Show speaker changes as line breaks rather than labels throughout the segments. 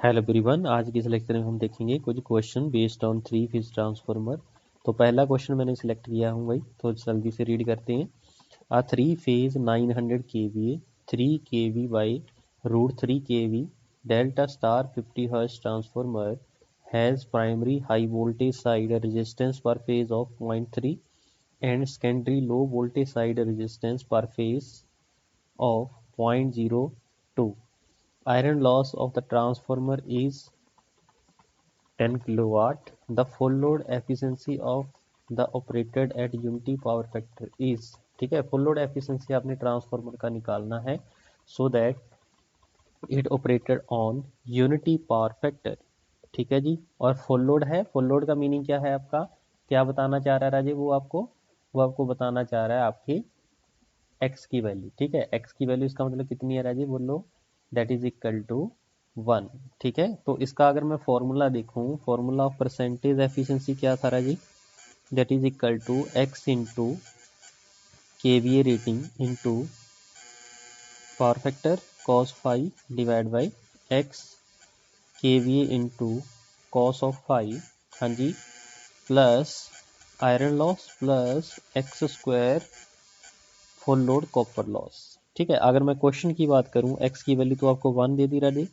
Hello everyone, आज की इस लेक्चर में हम देखेंगे कुछ question based on three phase transformer. तो पहला क्वेश्चन मैंने सिलेक्ट किया हूँ भाई, तो जल्दी से रीड करते हैं। A three phase 900 kVA 3 kV by √3 kV delta star 50 hertz transformer has primary high voltage side resistance per phase of 0.3 and secondary low voltage side resistance per phase of 0.02. Iron loss of the transformer is 10 kilowatt. The full load efficiency of the operated at unity power factor is, ठीक है, full load efficiency आपने transformer का निकालना है so that it operated on unity power factor. ठीक है जी। और full load है, फुल लोड का मीनिंग क्या है आपका, क्या बताना चाह रहा है राजीव, वो आपको बताना चाह रहा है आपकी एक्स की वैल्यू। ठीक है, एक्स की वैल्यू इसका मतलब कितनी है राजीव, बोलो। That is equal to 1। ठीक है, तो इसका अगर मैं फॉर्मूला देखूं, फॉर्मूला ऑफ परसेंटेज एफिशिएंसी क्या था Rajiv, that is equal to x into kVA rating into power factor cos phi divide by x kVA into cos of phi, हाँ जी, plus iron loss plus x square full load copper loss. ठीक है, अगर मैं question की बात करूं, x की वैल्यू तो आपको 1 दे दी राजे,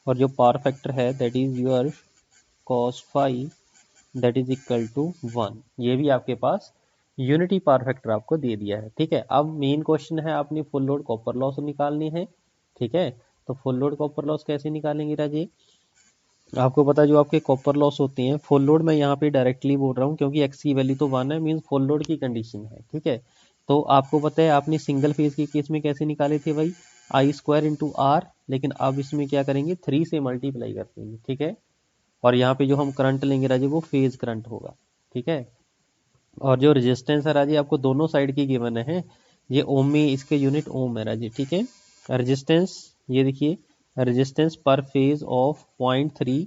और जो पावर फैक्टर है that is your cos phi that is equal to 1। ये भी आपके पास यूनिटी पावर फैक्टर आपको दे दिया है। ठीक है, अब मेन क्वेश्चन है आपने फुल लोड कॉपर लॉस निकालनी है। ठीक है, तो फुल लोड कॉपर लॉस कैसे निकालेंगे राजे, आपको पता है जो आपके कॉपर लॉस होते हैं, फुल लोड मैं यहाँ पे डायरेक्टली बोल रहा हूँ क्योंकि एक्स की वैल्यू तो 1 है, मीन्स फुल लोड की कंडीशन है। ठीक है, तो आपको पता है आपने सिंगल फेज के केस में कैसे निकाले थे भाई, आई स्क्वायर इंटू आर, लेकिन अब इसमें क्या करेंगे, 3 से मल्टीप्लाई कर देंगे। ठीक है, और यहाँ पे जो हम करंट लेंगे राजी वो फेज करंट होगा। ठीक है, और जो रेजिस्टेंस है राजी आपको दोनों साइड की गिवन है, ये ओम में, इसके यूनिट ओम है राजी। ठीक है, रेजिस्टेंस ये देखिए, resistance per phase of 0.3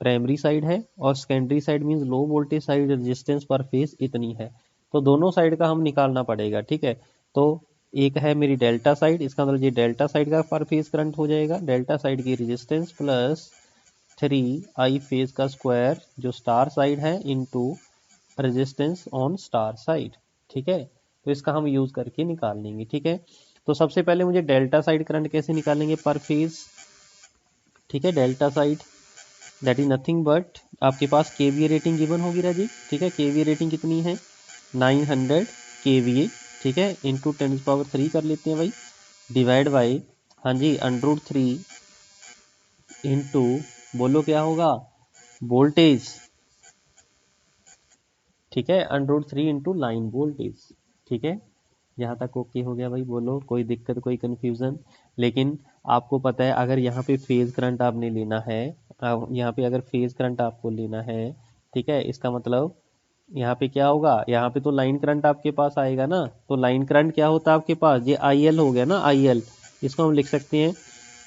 primary side है और secondary side means low voltage side resistance per phase इतनी है, तो दोनों साइड का हम निकालना पड़ेगा। ठीक है, तो एक है मेरी डेल्टा साइड, इसका मतलब ये डेल्टा साइड का पर फेज करंट हो जाएगा, डेल्टा साइड की रेजिस्टेंस प्लस 3 आई फेज का स्क्वायर जो स्टार साइड है into resistance on star side. ठीक है, तो इसका हम यूज करके निकाल लेंगे। ठीक है, तो सबसे पहले मुझे डेल्टा साइड करंट कैसे निकालेंगे पर फेज। ठीक है, delta side that is nothing but आपके पास केवीए रेटिंग गिवन होगी राजी। ठीक है, केवीए रेटिंग कितनी है 900 केवीए। ठीक है, इंटू 10⁻³ कर लेते हैं भाई, डिवाइड बाई, हाँ जी, √3 इंटू, बोलो क्या होगा, वोल्टेज। ठीक है, √3 इंटू लाइन वोल्टेज। ठीक है, यहाँ तक ओके हो गया भाई, बोलो कोई दिक्कत कोई कंफ्यूजन। लेकिन आपको पता है अगर यहाँ पे फेज करंट आपने लेना है, यहाँ पे अगर फेज करंट आपको लेना है, ठीक है, इसका मतलब यहाँ पे क्या होगा, यहाँ पे तो लाइन करंट आपके पास आएगा ना, तो लाइन करंट क्या होता है आपके पास, ये आई एल हो गया ना, आई एल, इसको हम लिख सकते हैं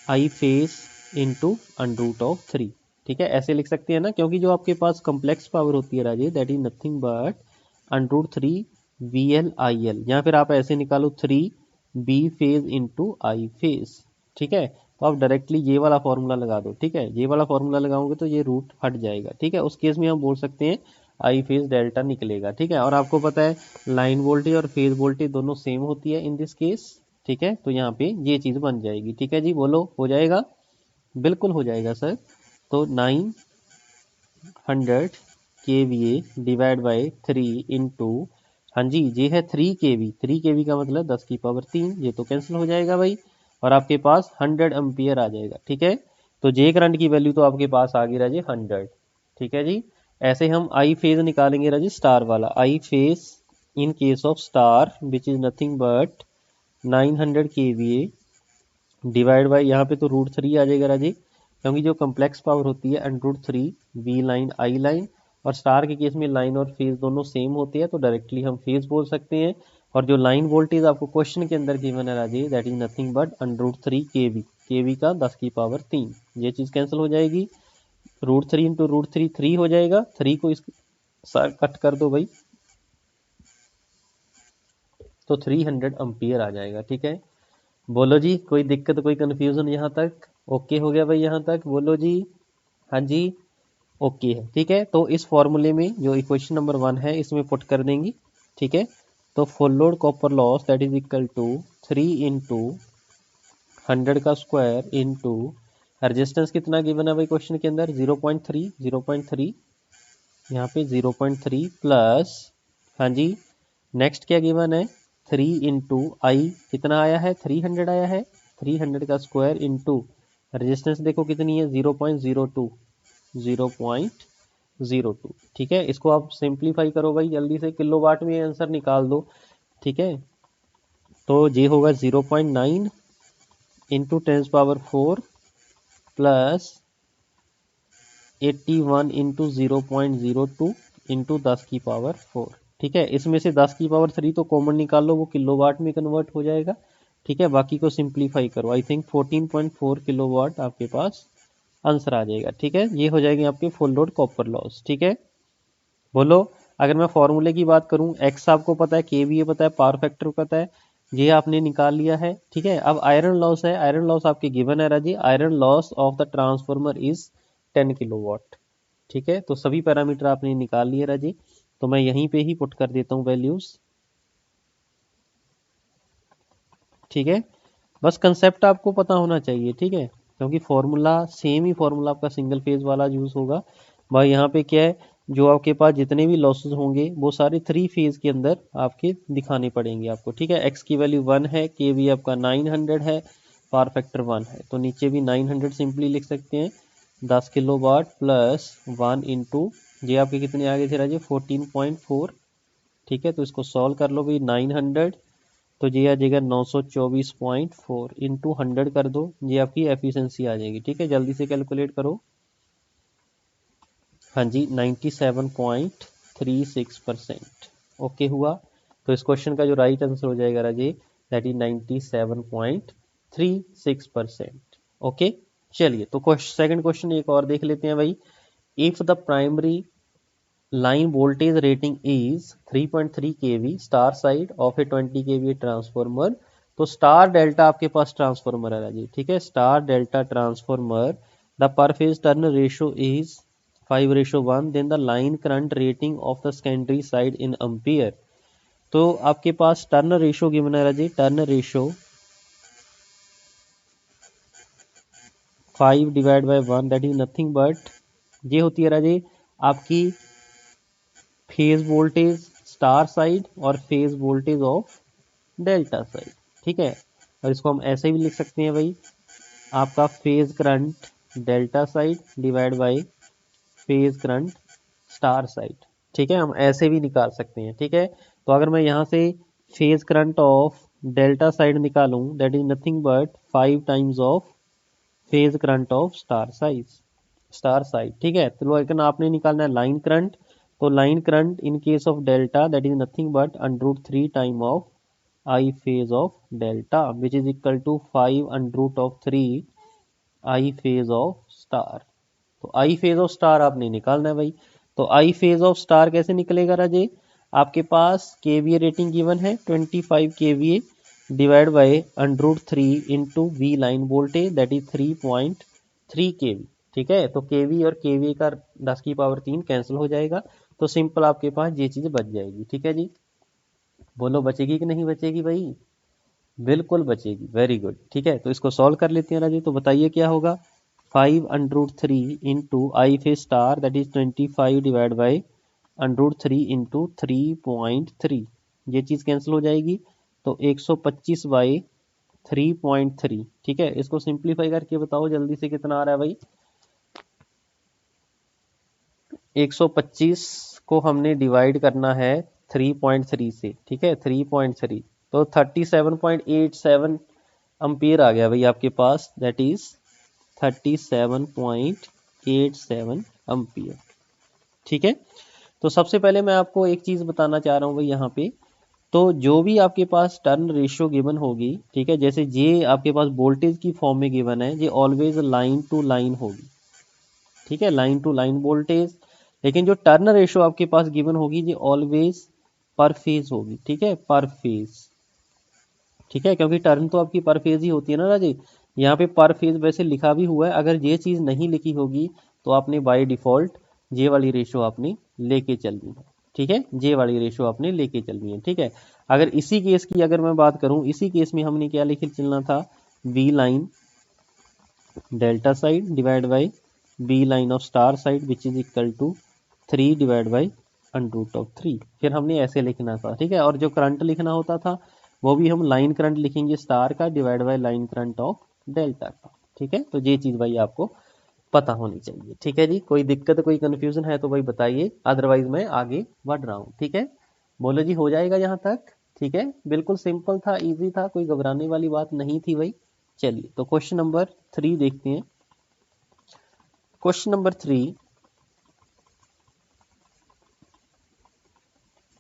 आई फेज इंटू √3। ठीक है, ऐसे लिख सकते हैं ना, क्योंकि जो आपके पास कम्प्लेक्स पावर होती है Rajesh that is nothing but √3 V L I L, या फिर आप ऐसे निकालो 3 V phase into I phase. ठीक है, तो आप डायरेक्टली ये वाला फॉर्मूला लगा दो। ठीक है, ये वाला फॉर्मूला लगाओगे तो ये रूट हट जाएगा। ठीक है, उस केस में हम बोल सकते हैं आई फेज डेल्टा निकलेगा। ठीक है, और आपको पता है लाइन वोल्टेज और फेज वोल्टेज दोनों सेम होती है इन दिस केस। ठीक है, तो यहाँ पे ये चीज़ बन जाएगी। ठीक है जी, बोलो हो जाएगा, बिल्कुल हो जाएगा सर। तो 900 kVA डिवाइड बाई 3 इंटू, हाँ जी, ये है 3 kV, 3 kV का मतलब 10⁻3, ये तो कैंसिल हो जाएगा भाई, और आपके पास 100 एम्पियर आ जाएगा। ठीक है, तो जे करंट की वैल्यू तो आपके पास आ गई राजी 100। ठीक है जी, ऐसे हम आई फेज निकालेंगे राजी, स्टार वाला आई phase in case of star which is nothing but 900 kVA divide by, यहाँ पे तो √3 आ जाएगा राजी, क्योंकि जो कम्प्लेक्स पावर होती है √3 वी लाइन आई लाइन, और स्टार के केस में लाइन और फेज दोनों सेम होते हैं, तो डायरेक्टली हम फेज बोल सकते हैं। और जो लाइन वोल्टेज आपको क्वेश्चन के अंदर गिवन है राजी दैट इज नथिंग बट √3 केवी, केवी का 10⁻3, ये चीज़ कैंसिल हो जाएगी, √3 इंटू √3 3 हो जाएगा, 3 को इस कट कर दो भाई, तो 300 एम्पियर आ जाएगा। ठीक है, बोलो जी कोई दिक्कत कोई कंफ्यूजन यहाँ तक, ओके हो गया भाई यहाँ तक, बोलो जी। हाँ जी, ओके है, ठीक है। तो इस फॉर्मूले में जो इक्वेशन नंबर 1 है इसमें पुट कर देंगी, ठीक है। तो full load copper loss that is equal to 3 into 100 का स्क्वायर इंटू रेजिस्टेंस कितना गिवन है भाई क्वेश्चन के अंदर 0.3 यहाँ पे 0.3 प्लस, हाँ जी, नेक्स्ट क्या गिवन है 3 इंटू आई कितना आया है 300 आया है, 300 का स्क्वायर इंटू रेजिस्टेंस देखो कितनी है 0.02, ठीक है। इसको आप सिंप्लीफाई करो भाई जल्दी से, किलोवाट में आंसर निकाल दो, ठीक है। तो ये होगा 0.9 इंटू 10⁴ प्लस 81 इंटू 0.02 इंटू 10⁴, ठीक है। इसमें से 10⁻³ तो कॉमन निकाल लो, वो किलोवाट में कन्वर्ट हो जाएगा, ठीक है। बाकी को सिंप्लीफाई करो, आई थिंक 14.4 किलोवाट आपके पास आंसर आ जाएगा, ठीक है। ये हो जाएंगे आपके फुल लोड कॉपर लॉस, ठीक है। बोलो, अगर मैं फॉर्मूले की बात करूं, एक्स आपको पता है, केवीए पता है, पावर फैक्टर पता है, ये आपने निकाल लिया है, ठीक है। अब आयरन लॉस है, आयरन लॉस आपके गिवन है राजी, iron loss of the transformer is 10 kilowatt, ठीक है। तो सभी पैरामीटर आपने निकाल लिए राजी, तो मैं यहीं पे ही पुट कर देता हूँ वैल्यूज, ठीक है। बस कंसेप्ट आपको पता होना चाहिए, ठीक है, क्योंकि फॉर्मूला सेम ही फॉर्मूला आपका सिंगल फेज वाला यूज होगा भाई। यहाँ पे क्या है, जो आपके पास जितने भी लॉसेस होंगे वो सारे 3 फेज के अंदर आपके दिखाने पड़ेंगे आपको, ठीक है। एक्स की वैल्यू 1 है, के वी आपका 900 है, पावर फैक्टर 1 है, तो नीचे भी 900 सिंपली लिख सकते हैं, 10 किलोवाट प्लस 1 इंटू ये आपके कितने आगे थे राजे 14.4, ठीक है। तो इसको सॉल्व कर लो भाई, 900 तो ये आ जाएगा 924.4 इंटू 100 कर दो, ये आपकी एफिशिएंसी आ जाएगी, ठीक है। जल्दी से कैलकुलेट करो, हाँ जी 97.36%, ओके हुआ। तो इस क्वेश्चन का जो राइट आंसर हो जाएगा राजे दैट इज 97.36%, ओके। चलिए, तो सेकंड क्वेश्चन एक और देख लेते हैं भाई। If the primary line voltage rating is 3.3 kV star side of a 20 kV transformer, तो स्टार डेल्टा आपके पास ट्रांसफॉर्मर है जी, ठीक है। Star delta transformer, the per phase turn ratio is 5:1, then the line current rating of the secondary side in ampere. तो आपके पास टर्न रेशियो गिवन है जी, turn ratio 5/1 that is nothing but ये होती है राजी आपकी फेज वोल्टेज स्टार साइड और phase voltage of delta side, ठीक है। और इसको हम ऐसे भी लिख सकते हैं भाई, आपका phase current delta side divide by phase current star side, ठीक है। हम ऐसे भी निकाल सकते हैं, ठीक है। तो अगर मैं यहाँ से phase current of delta side निकालूं that is nothing but 5 times of phase current of star side, ठीक है। तो लेकिन आपने निकालना है लाइन करंट, तो line current in case of delta that is nothing but √3 time of I phase of delta which is equal to 5√3 I phase of star. तो I phase of star आपने निकालना है भाई। तो आई फेज ऑफ स्टार कैसे निकलेगा राजे, आपके पास KVA rating given है 25 KVA divide by √3 into V line voltage that is 3.3 केवी, ठीक है। तो केवी और केवी का 10⁻³ कैंसिल हो जाएगा, तो सिंपल आपके पास ये चीज बच जाएगी, ठीक है जी। बोलो बचेगी कि नहीं बचेगी भाई, बिल्कुल बचेगी, वेरी गुड, ठीक है। तो इसको सॉल्व कर लेते हैं राजी, तो बताइए क्या होगा 5√3 into I phase star that is 25 divide by √3 into 3.3, ये चीज कैंसिल हो जाएगी, तो 125/3.3, ठीक है। इसको सिंप्लीफाई करके बताओ जल्दी से कितना आ रहा है भाई, 125 को हमने डिवाइड करना है 3.3 से, ठीक है, 3.3 तो 37.87 अम्पियर आ गया भाई आपके पास, दैट इज 37.87 अम्पियर, ठीक है। तो सबसे पहले मैं आपको एक चीज बताना चाह रहा हूँ भाई यहाँ पे, तो जो भी आपके पास टर्न रेशियो गिवन होगी, ठीक है, जैसे ये आपके पास वोल्टेज की फॉर्म में गिवन है, ये ऑलवेज लाइन टू लाइन होगी, ठीक है, लाइन टू लाइन वोल्टेज। लेकिन जो टर्न रेशियो आपके पास गिवन होगी ये ऑलवेज पर फेज होगी, ठीक है, पर फेज, ठीक है, क्योंकि टर्न तो आपकी पर फेज ही होती है ना राजी। यहाँ पे पर फेज वैसे लिखा भी हुआ है, अगर ये चीज नहीं लिखी होगी तो आपने बाय डिफ़ॉल्ट जे वाली रेशो आपने लेके चलनी है, ठीक है, जे वाली रेशो आपने लेके चलनी है, ठीक है। अगर इसी केस की अगर मैं बात करूं, इसी केस में हमने क्या लेके चलना था, V line delta side divide by V line of star side which is equal to 3 divide by √3, फिर हमने ऐसे लिखना था, ठीक है। और जो करंट लिखना होता था वो भी हम लाइन करंट लिखेंगे स्टार का divide by line current of delta का, ठीक है। तो ये चीज़ भाई आपको पता होनी चाहिए, ठीक है जी। कोई दिक्कत कोई कंफ्यूजन है तो भाई बताइए, अदरवाइज मैं आगे बढ़ रहा हूँ, ठीक है। बोलो जी, हो जाएगा यहाँ तक, ठीक है। बिल्कुल सिंपल था, इजी था, कोई घबराने वाली बात नहीं थी भाई। चलिए तो क्वेश्चन नंबर 3 देखते हैं। क्वेश्चन नंबर 3,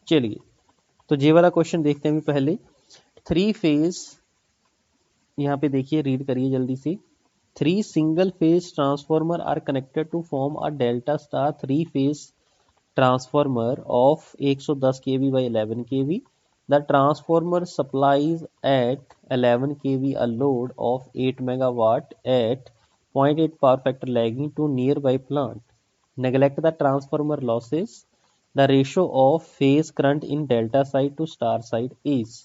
चलिए तो ये वाला क्वेश्चन देखते हैं पहले। 3 फेज, यहाँ पे देखिए, रीड करिए जल्दी से। 3 single phase transformer are connected to form a delta star 3 phase transformer of 110 kV by 11 kV. The transformer supplies at 11 kV a load of 8 megawatt at 0.8 power factor lagging to nearby plant. Neglect the transformer losses. The ratio of phase current in delta side to star side is.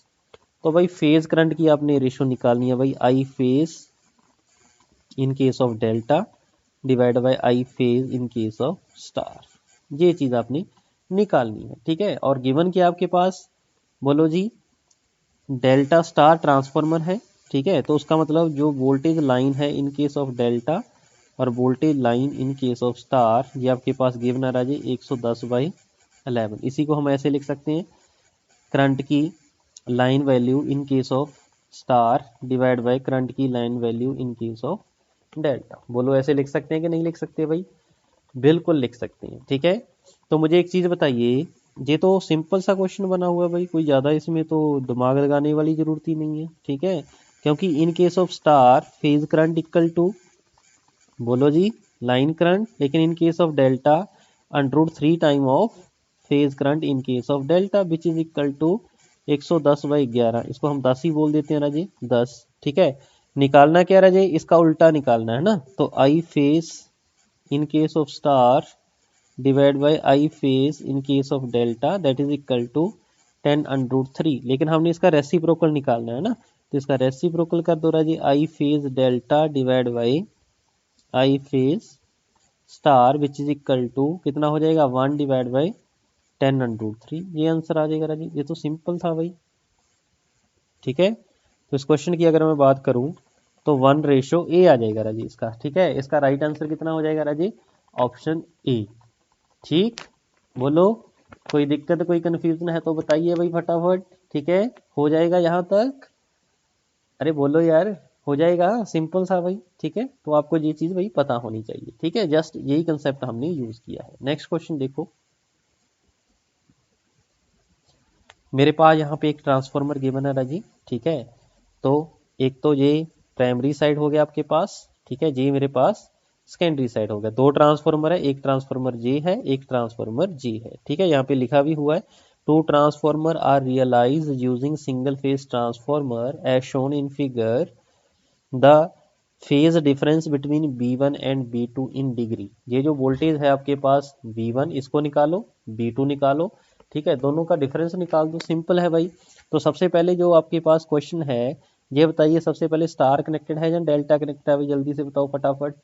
तो भाई phase current की आपने ratio निकालनी है भाई, आई phase in case of delta divide by I phase in case of star, ये चीज़ आपने निकालनी है, ठीक है। और गिवन क्या आपके पास, बोलो जी, डेल्टा स्टार ट्रांसफार्मर है, ठीक है। तो उसका मतलब जो वोल्टेज लाइन है इन केस ऑफ डेल्टा और voltage line in case of star, ये आपके पास गिवन आ रहा है 110/11। इसी को हम ऐसे लिख सकते हैं, करंट की line value in case of star divide by current की line value in case of delta. बोलो ऐसे लिख सकते हैं कि नहीं लिख सकते भाई, बिल्कुल लिख सकते हैं, ठीक है। तो मुझे एक चीज़ बताइए, ये तो सिंपल सा क्वेश्चन बना हुआ है भाई, कोई ज़्यादा इसमें तो दिमाग लगाने वाली ज़रूरत ही नहीं है, ठीक है। क्योंकि in case of star phase current equal to, बोलो जी, लाइन करंट, लेकिन in case of delta √3 time of phase current in case of delta which is equal to 110/11। इसको हम 10 ही बोल देते हैं ना जी, 10, ठीक है। निकालना क्या रहा जी, इसका उल्टा निकालना है ना, तो I phase in case of star divide by I phase in case of delta that is equal to 10√3, लेकिन हमने इसका रेसिप्रोकल निकालना है ना, तो इसका रेसिप्रोकल कर दो Raji, I phase delta divide by I phase star which is equal to कितना हो जाएगा, 1 डिवाइड बाई 10√3, ये आंसर आ जाएगा राजी। ये तो सिंपल था भाई, ठीक है। तो इस क्वेश्चन की अगर मैं बात करूं तो 1:A आ जाएगा राजी इसका, ठीक है। इसका राइट आंसर कितना हो जाएगा राजी, ऑप्शन ए, ठीक। बोलो, कोई दिक्कत कोई कंफ्यूजन है तो बताइए भाई फटाफट, ठीक है। हो जाएगा यहाँ तक, अरे बोलो यार, हो जाएगा, सिंपल सा भाई, ठीक है। तो आपको ये चीज़ भाई पता होनी चाहिए, ठीक है, जस्ट यही कंसेप्ट हमने यूज किया है। नेक्स्ट क्वेश्चन देखो, मेरे पास यहाँ पे एक ट्रांसफार्मर गिवन है राजी, ठीक है। तो एक तो ये प्राइमरी साइड हो गया आपके पास, ठीक है, ये मेरे पास सेकेंडरी साइड हो गया। दो ट्रांसफार्मर है, एक ट्रांसफार्मर जे है, एक ट्रांसफार्मर जी है, ठीक है। यहाँ पे लिखा भी हुआ है, 2 transformer are realize using single phase transformer as shown in figure, the phase difference between B1 and B2 in degree. ये जो वोल्टेज है आपके पास B1, इसको निकालो, B2 निकालो, ठीक है, दोनों का डिफरेंस निकाल दो, सिंपल है भाई। तो सबसे पहले जो आपके पास क्वेश्चन है, ये बताइए सबसे पहले स्टार कनेक्टेड है या डेल्टा कनेक्टेड है भाई, जल्दी से बताओ फटाफट।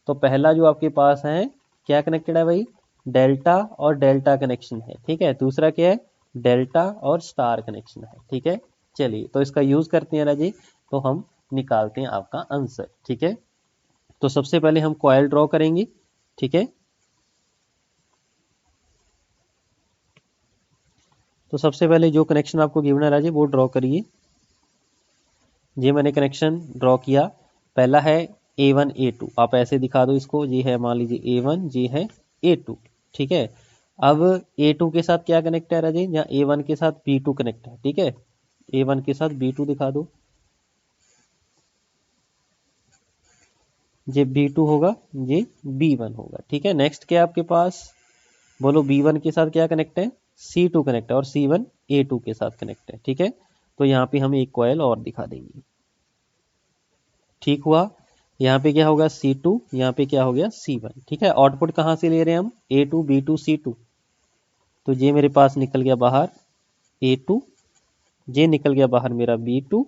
तो पहला जो आपके पास है क्या कनेक्टेड है भाई, डेल्टा और डेल्टा कनेक्शन है, ठीक है। दूसरा क्या है, डेल्टा और स्टार कनेक्शन है, ठीक है। चलिए तो इसका यूज करते हैं राजी, तो हम निकालते हैं आपका आंसर, ठीक है। तो सबसे पहले हम कॉइल ड्रॉ करेंगे, ठीक है। तो सबसे पहले जो कनेक्शन आपको गिवन है राजी वो ड्रॉ करिए। ये मैंने कनेक्शन ड्रॉ किया, पहला है A1 A2, आप ऐसे दिखा दो इसको, ये है मान लीजिए A1, ये है A2, ठीक है। अब A2 के साथ क्या कनेक्ट है राजी, या A1 के साथ B2 कनेक्ट है, ठीक है। A1 के साथ B2 दिखा दो, ये B2 होगा, ये B1 होगा, ठीक है। नेक्स्ट क्या आपके पास, बोलो B1 के साथ क्या कनेक्ट है, C2 कनेक्ट है, और C1 A2 के साथ कनेक्ट है, ठीक है। तो यहाँ पे हम एक कॉयल और दिखा देंगे, ठीक हुआ। यहाँ पे क्या होगा C2, यहाँ पे क्या हो गया C1। ठीक है, आउटपुट कहाँ से ले रहे हैं हम, A2 B2 C2। तो ये मेरे पास निकल गया बाहर A2, ये निकल गया बाहर मेरा B2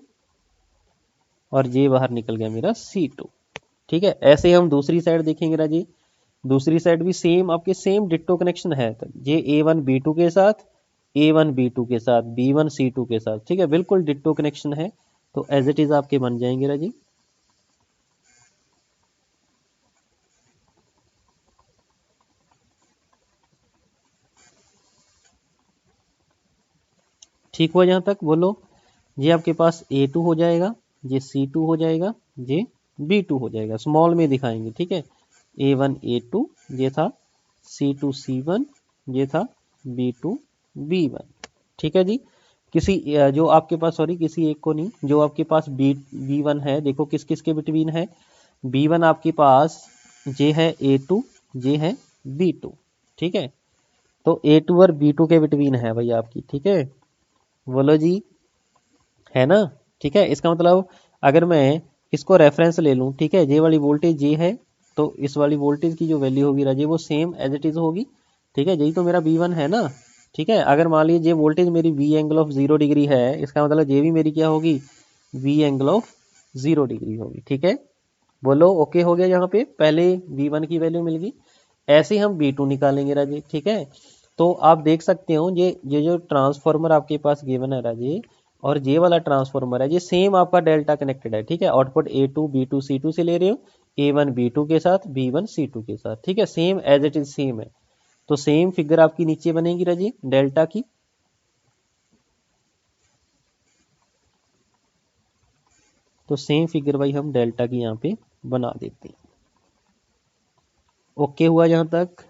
और ये बाहर निकल गया मेरा C2। ठीक है, ऐसे ही हम दूसरी साइड देखेंगे राजी। दूसरी साइड भी सेम आपके सेम डिट्टो कनेक्शन है। तो ये A1 B2 के साथ, A1 B2 के साथ, B1 C2 के साथ। ठीक है, बिल्कुल डिट्टो कनेक्शन है। तो एज इट इज आपके बन जाएंगे राजी। ठीक हुआ यहाँ तक, बोलो। ये आपके पास A2 हो जाएगा, ये C2 हो जाएगा, ये B2 हो जाएगा। स्मॉल में दिखाएंगे। ठीक है, A1 A2 ये था, C2 C1 ये था, B2 B1। ठीक है जी। किसी जो आपके पास, सॉरी किसी एक को नहीं, जो आपके पास B1 है, देखो किस किस के बिटवीन है। B1 आपके पास ये है A2, ये है B2। ठीक है, तो A2 और B2 के बिटवीन है भाई आपकी। ठीक है, बोलो जी, है ना। ठीक है, इसका मतलब अगर मैं इसको रेफरेंस ले लूँ, ठीक है, ये वाली वोल्टेज ये है, तो इस वाली वोल्टेज की जो वैल्यू होगी राजे वो सेम एज इट इज होगी। ठीक है, यही तो मेरा B1 है ना। ठीक है, अगर मान लीजिए ये वोल्टेज मेरी V एंगल ऑफ 0 डिग्री है, इसका मतलब ये भी मेरी क्या होगी, V एंगल ऑफ 0 डिग्री होगी। ठीक है, बोलो ओके हो गया। यहाँ पे पहले V1 की वैल्यू मिल गई, ऐसे ही हम B2 निकालेंगे राजे। ठीक है, तो आप देख सकते हो ये जो ट्रांसफार्मर आपके पास गिवन है राजे, और ये वाला ट्रांसफार्मर है, ये सेम आपका डेल्टा कनेक्टेड है। ठीक है, आउटपुट A2 B2 C2 से ले रहे हो, A1 B2 के साथ, B1 C2 के साथ। ठीक है, same as it is same है। तो सेम फिगर आपकी नीचे बनेगी राजी डेल्टा की। तो सेम फिगर भाई हम डेल्टा की यहाँ पे बना देते हैं। ओके हुआ यहाँ तक।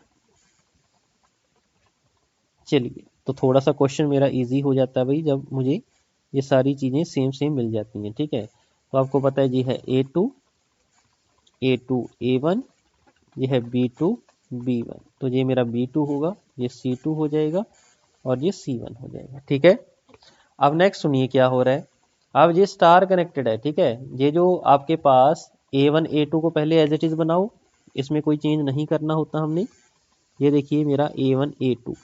चलिए, तो थोड़ा सा क्वेश्चन मेरा इजी हो जाता है भाई जब मुझे ये सारी चीज़ें सेम सेम मिल जाती हैं। ठीक है, तो आपको पता है जी है A2 A1, ये है B2 B1। तो ये मेरा B2 होगा, ये C2 हो जाएगा और ये C1 हो जाएगा। ठीक है, अब नेक्स्ट सुनिए क्या हो रहा है। अब ये स्टार कनेक्टेड है। ठीक है, ये जो आपके पास A1 A2 को पहले एज इट इज बनाओ, इसमें कोई चेंज नहीं करना होता हमने। ये देखिए मेरा A1 A2।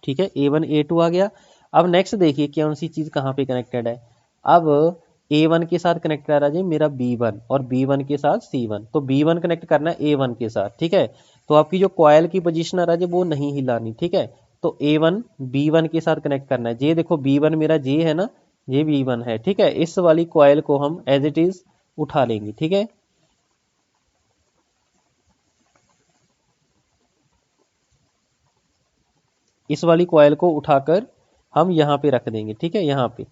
ठीक है, A1 A2 आ गया। अब नेक्स्ट देखिए कौन सी चीज़ कहाँ पे कनेक्टेड है। अब A1 के साथ कनेक्ट करा जाए मेरा B1 और B1 के साथ C1। तो B1 कनेक्ट करना है A1 के साथ। ठीक है, तो आपकी जो कॉयल की पोजीशन आ रहा है वो नहीं हिलानी। ठीक है, तो A1 B1 के साथ कनेक्ट करना है। ये देखो B1 मेरा ये है ना, ये B1 है। ठीक है, इस वाली कॉयल को हम एज इट इज उठा लेंगे। ठीक है, इस वाली कॉयल को उठाकर हम यहाँ पे रख देंगे। ठीक है, यहाँ पे।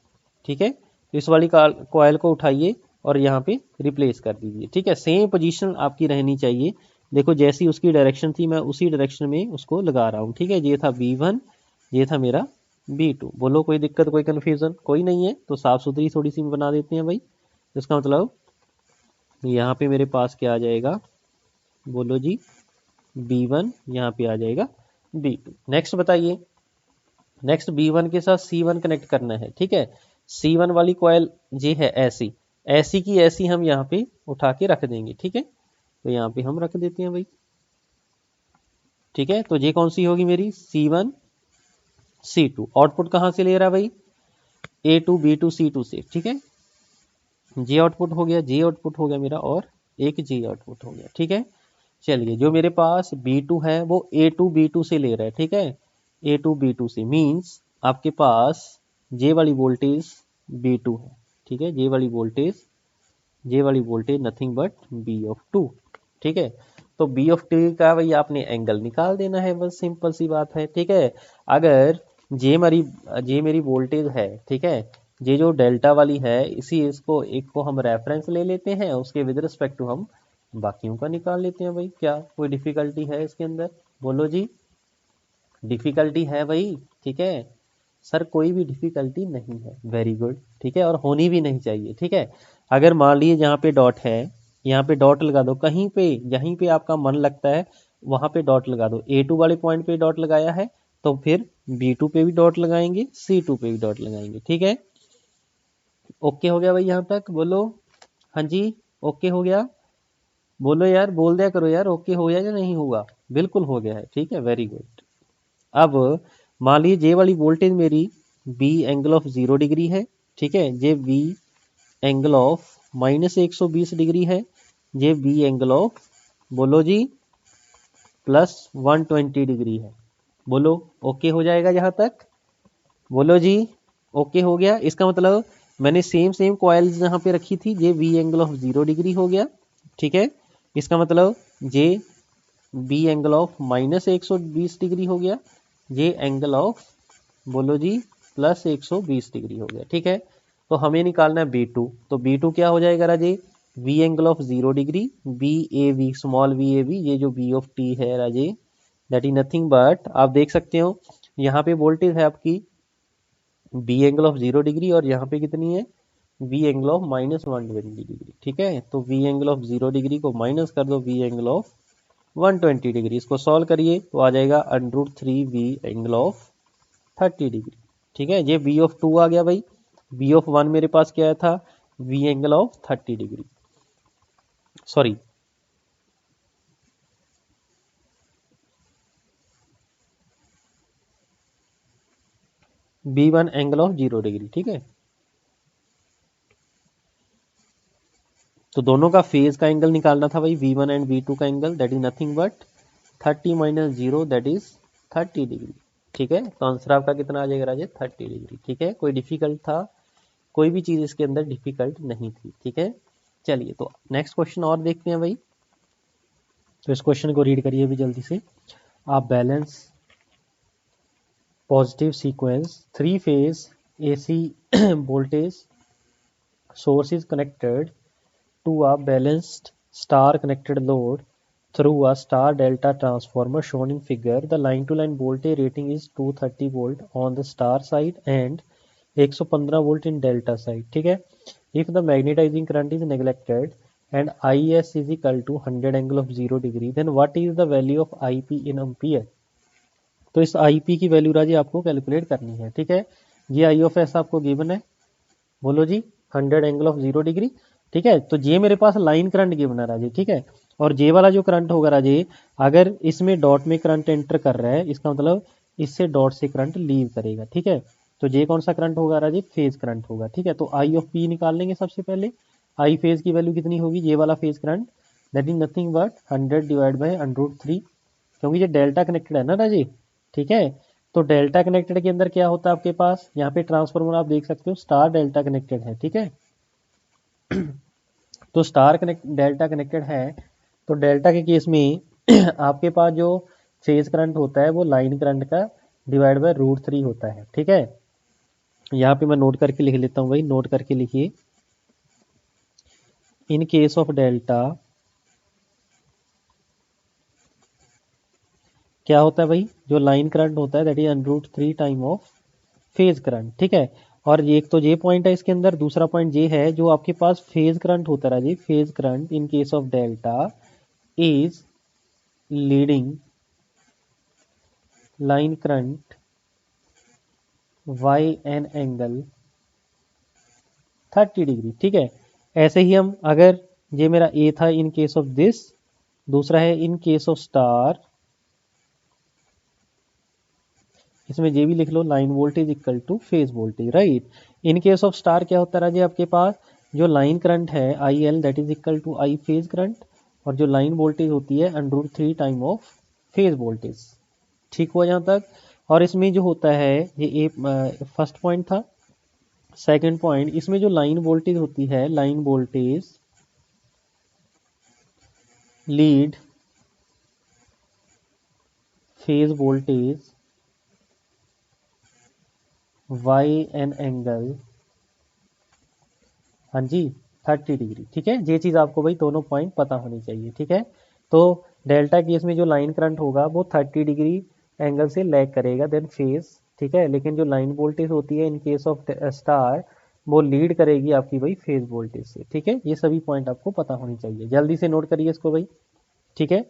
ठीक है, तो इस वाली कॉयल को उठाइए और यहाँ पे रिप्लेस कर दीजिए। ठीक है, सेम पोजीशन आपकी रहनी चाहिए। देखो जैसी उसकी डायरेक्शन थी, मैं उसी डायरेक्शन में उसको लगा रहा हूँ। ठीक है, ये था B1, ये था मेरा B2। बोलो कोई दिक्कत, कोई कन्फ्यूजन कोई नहीं है। तो साफ सुथरी थोड़ी सी बना देते हैं भाई। इसका मतलब यहाँ पे मेरे पास क्या आ जाएगा, बोलो जी, B1 यहाँ पे आ जाएगा B2। नेक्स्ट बताइए, नेक्स्ट B1 के साथ C1 कनेक्ट करना है। ठीक है, C1 वाली कॉयल ये है ऐसी, ऐसी की ऐसी हम यहाँ पे उठा के रख देंगे। ठीक है, तो यहाँ पे हम रख देते हैं भाई। ठीक है, तो ये कौन सी होगी मेरी, C1 C2। आउटपुट कहाँ से ले रहा है भाई, A2 B2 C2 से। ठीक है, J आउटपुट हो गया, J आउटपुट हो गया मेरा, और एक J आउटपुट हो गया। ठीक है, चलिए जो मेरे पास B2 है वो A2 B2 से ले रहा है। ठीक है, A2 B2 से मीन्स आपके पास J वाली वोल्टेज B2 है। ठीक है, J वाली voltage nothing but B of 2। ठीक है, तो B ऑफ 2 का भाई आपने एंगल निकाल देना है, बस सिंपल सी बात है। ठीक है, अगर J मेरी वोल्टेज है, ठीक है, ये जो डेल्टा वाली है, इसी इसको एक को हम रेफरेंस ले लेते हैं, उसके विद रिस्पेक्ट टू हम बाकियों का निकाल लेते हैं भाई। क्या कोई डिफिकल्टी है इसके अंदर, बोलो जी, डिफिकल्टी है भाई। ठीक है सर, कोई भी डिफिकल्टी नहीं है, वेरी गुड। ठीक है, और होनी भी नहीं चाहिए। ठीक है, अगर मान लीजिए जहाँ पे डॉट है, यहाँ पे डॉट लगा दो, कहीं पे यहीं पे आपका मन लगता है वहाँ पे डॉट लगा दो। A2 वाले पॉइंट पे डॉट लगाया है तो फिर B2 पे भी डॉट लगाएंगे, C2 पे भी डॉट लगाएंगे। ठीक है, ओके हो गया भाई यहाँ तक, बोलो। हाँ जी, ओके हो गया, बोलो यार, बोल दिया करो यार, ओके हो गया या नहीं होगा? बिल्कुल हो गया है, ठीक है, वेरी गुड। अब मान लीजिए जे वाली वोल्टेज मेरी बी एंगल ऑफ 0 डिग्री है, ठीक है, J B angle of -120 degree है, ये बी एंगल ऑफ, बोलो जी, +120 डिग्री है। बोलो, ओके हो जाएगा यहाँ तक? बोलो जी, ओके हो गया। इसका मतलब मैंने सेम सेम कॉइल्स यहाँ पे रखी थी, ये बी एंगल ऑफ 0 डिग्री हो गया, ठीक है। इसका मतलब J B angle of -120 degree हो गया, ये एंगल ऑफ, बोलो जी, +120 डिग्री हो गया, ठीक है। तो हमें निकालना है B2, तो B2 क्या हो जाएगा Raje? V angle of 0 degree, B A V, small V A V, ये जो B ऑफ T है Raje, that is nothing but, आप देख सकते हो यहाँ पे वोल्टेज है आपकी B एंगल ऑफ 0 डिग्री, और यहाँ पे कितनी है? V एंगल ऑफ -120 डिग्री, ठीक है। तो V एंगल ऑफ 0 डिग्री को माइनस कर दो V एंगल ऑफ 120 डिग्री, इसको सॉल्व करिए तो आ जाएगा √3V एंगल ऑफ 30 डिग्री, ठीक है। ये बी ऑफ 2 आ गया भाई, बी ऑफ 1 मेरे पास क्या था? V angle of 30 degree, sorry, B1 angle of 0 degree, ठीक है। तो दोनों का फेज का एंगल निकालना था भाई, V1 एंड V2 का angle, that is nothing but 30 - 0, that is 30 degree, ठीक है। तो आंसर आपका कितना आ जाएगा राजे? 30 डिग्री, ठीक है। कोई डिफिकल्ट था? कोई भी चीज इसके अंदर डिफिकल्ट नहीं थी, ठीक है। चलिए, तो नेक्स्ट क्वेश्चन और देखते हैं भाई। तो इस क्वेश्चन को रीड करिए भी जल्दी से। आप balance positive sequence 3-phase AC voltage source is connected to a balanced star connected load through a star delta transformer shown in figure. The line to line voltage rating is 230 volt on the star side and 115 volt in delta side, ठीक है। If the magnetizing current is neglected and IS is equal to 100 angle of 0 degree, then what is the value of IP in ampere? तो इस I P की value राजी आपको calculate करनी है, ठीक है। ये आई ऑफ एस आपको गिवन है, बोलो जी, 100 एंगल ऑफ 0 डिग्री, ठीक है। तो ये मेरे पास लाइन करंट गिवन है राजी, ठीक है। और जे वाला जो करंट होगा राजी, अगर इसमें डॉट में करंट एंटर कर रहा है, इसका मतलब इससे डॉट से करंट लीव करेगा, ठीक है। तो जे कौन सा करंट होगा राजी? फेज करंट होगा, ठीक है। तो आई ऑफ पी निकाल लेंगे सबसे पहले। आई फेज की वैल्यू कितनी होगी? ये वाला phase current, that is nothing but 100 divide by √3, क्योंकि ये डेल्टा कनेक्टेड है ना राजी, ठीक है। तो डेल्टा कनेक्टेड के अंदर क्या होता है आपके पास? यहाँ पे ट्रांसफार्मर आप देख सकते हो स्टार डेल्टा कनेक्टेड है, ठीक है। तो स्टार कनेक्ट डेल्टा कनेक्टेड है, तो डेल्टा के केस में आपके पास जो फेज करंट होता है वो लाइन करंट का डिवाइड बाय √3 होता है, ठीक है। यहाँ पे मैं नोट करके लिख लेता हूँ भाई, नोट करके लिखिए। इन केस ऑफ डेल्टा क्या होता है भाई? जो लाइन करंट होता है that is √3 time of phase current, ठीक है। और ये एक तो ये पॉइंट है इसके अंदर, दूसरा पॉइंट ये है जो आपके पास फेज करंट होता है जी, phase current in case of delta is leading line current by N angle 30 degree, ठीक है। ऐसे ही हम, अगर ये मेरा ए था इन केस ऑफ दिस, दूसरा है इन केस ऑफ स्टार, इसमें ये भी लिख लो, line voltage equal to phase voltage, right. In case of star क्या होता है राजे आपके पास? जो लाइन करंट है I L that is equal to I phase current, और जो लाइन वोल्टेज होती है √3 टाइम ऑफ फेज वोल्टेज, ठीक हुआ यहाँ तक। और इसमें जो होता है, ये फर्स्ट पॉइंट था। सेकंड पॉइंट, इसमें जो लाइन वोल्टेज होती है, line voltage lead phase voltage Y N angle, हाँ जी, 30 डिग्री, ठीक है। ये चीज़ आपको भाई दोनों पॉइंट पता होनी चाहिए, ठीक है। तो डेल्टा केस में जो लाइन करंट होगा वो 30 डिग्री एंगल से लैग करेगा देन फेज, ठीक है। लेकिन जो लाइन वोल्टेज होती है इन केस ऑफ स्टार, वो लीड करेगी आपकी भाई फेज वोल्टेज से, ठीक है। ये सभी पॉइंट आपको पता होनी चाहिए, जल्दी से नोट करिए इसको भाई, ठीक है।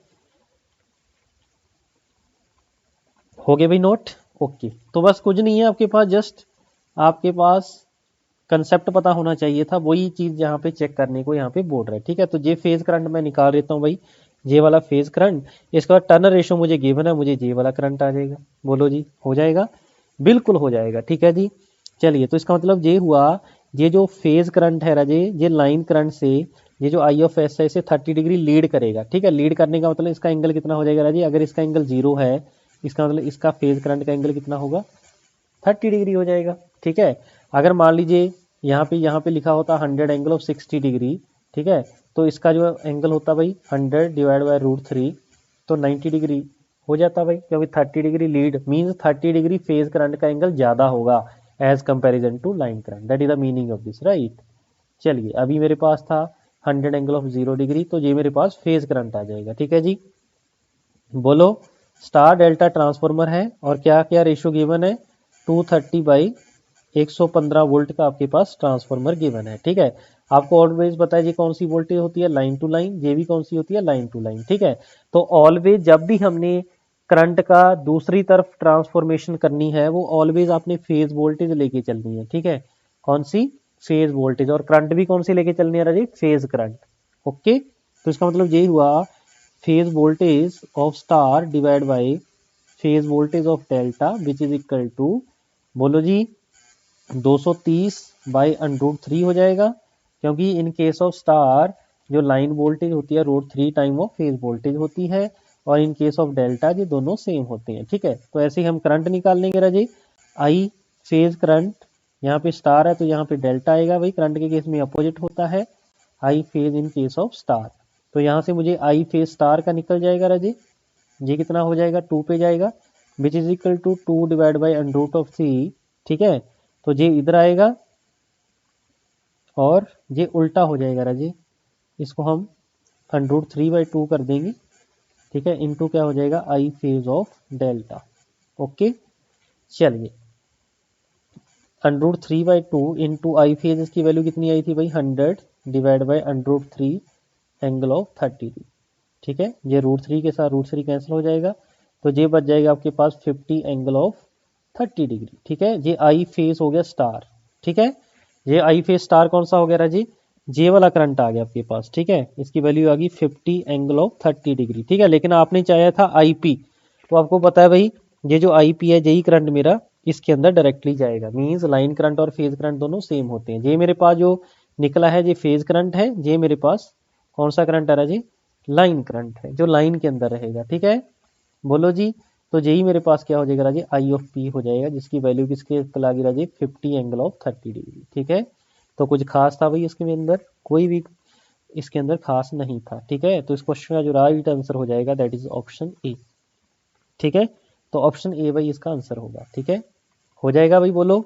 हो गए भाई नोट? ओके। तो बस कुछ नहीं है आपके पास, जस्ट आपके पास कंसेप्ट पता होना चाहिए था, वही चीज यहाँ पे चेक करने को यहाँ पे बोल रहा है। ठीक है, तो जे फेज करंट मैं निकाल देता हूँ भाई, जे वाला फेज करंट। इसके बाद टर्नर रेशो मुझे गिवन है, मुझे जे वाला करंट आ जाएगा। बोलो जी, हो जाएगा? बिल्कुल हो जाएगा। ठीक है जी, चलिए, तो इसका मतलब ये हुआ, ये जो फेज करंट है राजे, ये लाइन करंट से ये जो आई ऑफ एस है इसे 30 डिग्री लीड करेगा। ठीक है, लीड करने का मतलब इसका एंगल कितना हो जाएगा राजे? अगर इसका एंगल 0 है, इसका मतलब इसका फेज करंट का एंगल कितना होगा? 30 डिग्री हो जाएगा। ठीक है, अगर मान लीजिए यहाँ पे लिखा होता 100 एंगल ऑफ 60 डिग्री, ठीक है, तो इसका जो एंगल होता भाई 100 डिवाइड बाय √3, तो 90 डिग्री हो जाता भाई, क्योंकि 30 degree lead means 30 degree phase current का एंगल ज़्यादा होगा as comparison to line current. That is the meaning of this, right. चलिए, अभी मेरे पास था 100 एंगल ऑफ 0 डिग्री, तो ये मेरे पास फेज करंट आ जाएगा। ठीक है जी, बोलो। स्टार डेल्टा ट्रांसफॉर्मर है और क्या क्या रेशियो गिवन है? 230 बाई 115 वोल्ट का आपके पास ट्रांसफॉर्मर गिवन है। ठीक है, आपको ऑलवेज बताया जी कौन सी वोल्टेज होती है? Line to line. ये भी कौन सी होती है? Line to line. ठीक है, तो ऑलवेज जब भी हमने करंट का दूसरी तरफ ट्रांसफॉर्मेशन करनी है, वो ऑलवेज आपने फेज वोल्टेज लेके चलनी है। ठीक है, कौन सी? Phase voltage. और करंट भी कौन सी लेके चलनी है राजी? Phase current. ओके, तो इसका मतलब यही हुआ, phase voltage of star divide by phase voltage of delta which is equal to, बोलो जी, 230 बाई √3 हो जाएगा, क्योंकि इन केस ऑफ स्टार जो लाइन वोल्टेज होती है √3 टाइम ऑफ फेज वोल्टेज होती है, और इन केस ऑफ डेल्टा ये दोनों सेम होते हैं। ठीक है, तो ऐसे ही हम करंट निकाल लेंगे राजी। आई फेज करंट, यहाँ पे स्टार है तो यहाँ पे डेल्टा आएगा भाई, करंट के केस में अपोजिट होता है। आई phase in case of star, तो यहाँ से मुझे आई फेज स्टार का निकल जाएगा राजी। ये कितना हो जाएगा? 2 पे जाएगा, which is equal to 2 divide by √3। ठीक है, तो ये इधर आएगा और ये उल्टा हो जाएगा राजी, इसको हम √3/2 कर देंगे। ठीक है, इनटू क्या हो जाएगा? आई फेज ऑफ डेल्टा। ओके, चलिए, √3/2 इंटू आई फेज, इसकी वैल्यू कितनी आई थी भाई? 100 डिवाइड बाई √3 एंगल ऑफ 30। ठीक है, ये √3 के साथ √3 कैंसिल हो जाएगा, तो ये बच जाएगा आपके पास 50 एंगल ऑफ 30 डिग्री। ठीक है, ये आई फेज हो गया स्टार। ठीक है, ये आई फेज स्टार कौन सा हो गया राजी? जे वाला करंट आ गया आपके पास। ठीक है, इसकी वैल्यू आ गई 50 एंगल ऑफ 30 डिग्री। ठीक है, लेकिन आपने चाहा था आईपी, तो आपको पता है भाई, ये जो आईपी है यही करंट मेरा इसके अंदर डायरेक्टली जाएगा। मीन्स लाइन करंट और फेज करंट दोनों सेम होते हैं। ये मेरे पास जो निकला है ये फेज करंट है, ये मेरे पास कौन सा करंट आ रहा है जी? लाइन करंट है, जो लाइन के अंदर रहेगा। ठीक है, बोलो जी, तो यही मेरे पास क्या हो जाएगा राजी? आई ऑफ पी हो जाएगा, जिसकी वैल्यू किसके लगी राजी? 50 एंगल ऑफ 30 डिग्री। ठीक है, तो कुछ खास था भाई इसके अंदर? कोई भी इसके अंदर खास नहीं था। ठीक है, तो इस क्वेश्चन का जो राइट आंसर हो जाएगा दैट इज ऑप्शन ए। ठीक है, तो ऑप्शन ए भाई इसका आंसर होगा। ठीक है, हो जाएगा भाई, बोलो।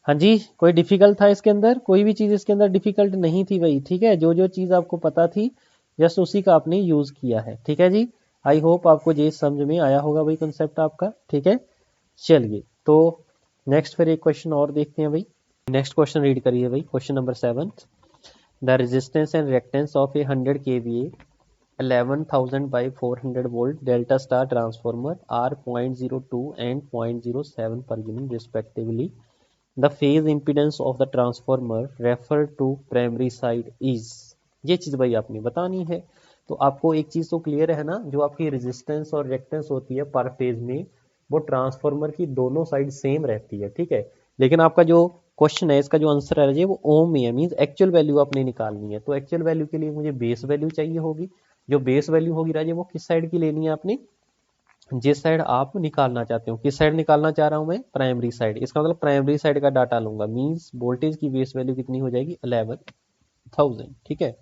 हाँ जी, कोई डिफिकल्ट था इसके अंदर? कोई भी चीज़ इसके अंदर डिफिकल्ट नहीं थी भाई। ठीक है, जो जो चीज़ आपको पता थी जस्ट उसी का आपने यूज़ किया है। ठीक है जी, आई होप आपको ये समझ में आया होगा भाई कंसेप्ट आपका। ठीक है, चलिए, तो नेक्स्ट फिर एक क्वेश्चन और देखते हैं भाई। नेक्स्ट क्वेश्चन रीड करिए भाई, question number 7। The resistance and reactance of A 100 kVA 11,000 by 400 volt delta star transformer are 0.02 and 0.07 per unit respectively. The phase impedance of the transformer referred to primary side is, ये चीज़ भाई आपने बतानी है। तो आपको एक चीज़ तो क्लियर है ना, जो आपकी रेजिस्टेंस और रिएक्टेंस होती है पर फेज में, वो ट्रांसफॉर्मर की दोनों साइड सेम रहती है। ठीक है, लेकिन आपका जो क्वेश्चन है इसका जो आंसर है वो ओम में है, मीन्स एक्चुअल वैल्यू आपने निकालनी है। तो एक्चुअल वैल्यू के लिए मुझे बेस वैल्यू चाहिए होगी। जो बेस वैल्यू होगी राजे वो किस साइड की लेनी है आपने? जिस साइड आप निकालना चाहते हो। किस साइड निकालना चाह रहा हूं मैं? Primary side. इसका मतलब प्राइमरी साइड का डाटा लूंगा, मींस वोल्टेज की बेस वैल्यू कितनी हो जाएगी? 11,000। ठीक है,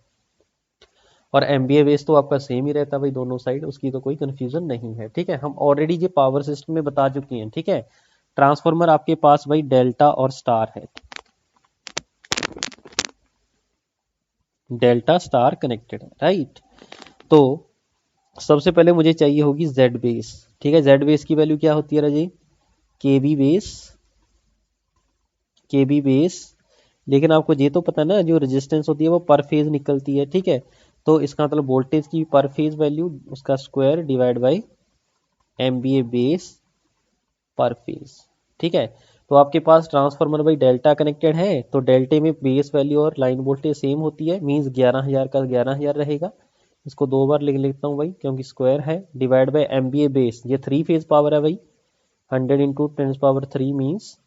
और एमबीए बेस तो आपका सेम ही रहता है भाई दोनों साइड, उसकी तो कोई कंफ्यूजन नहीं है। ठीक है, हम ऑलरेडी ये पावर सिस्टम में बता चुके हैं। ठीक है, ट्रांसफॉर्मर आपके पास भाई डेल्टा और स्टार है, डेल्टा स्टार कनेक्टेड है, राइट। तो सबसे पहले मुझे चाहिए होगी जेड बेस। ठीक है, जेड बेस की वैल्यू क्या होती है राजी? केबी बेस, केबी बेस। लेकिन आपको ये तो पता है ना, जो रेजिस्टेंस होती है वो पर फेज निकलती है। ठीक है, तो इसका मतलब वोल्टेज की पर फेज वैल्यू उसका square divide by MBA base पर फेज। ठीक है, तो आपके पास ट्रांसफार्मर भाई डेल्टा कनेक्टेड है, तो डेल्टे में बेस वैल्यू और लाइन वोल्टेज सेम होती है, मींस 11,000 का 11,000 रहेगा। इसको 2 बार लिख लेता हूँ भाई क्योंकि स्क्वायर है, डिवाइड बाय MVA बेस, ये 3 फेज पावर है भाई, 100 इंटू 10⁻³ मीन्स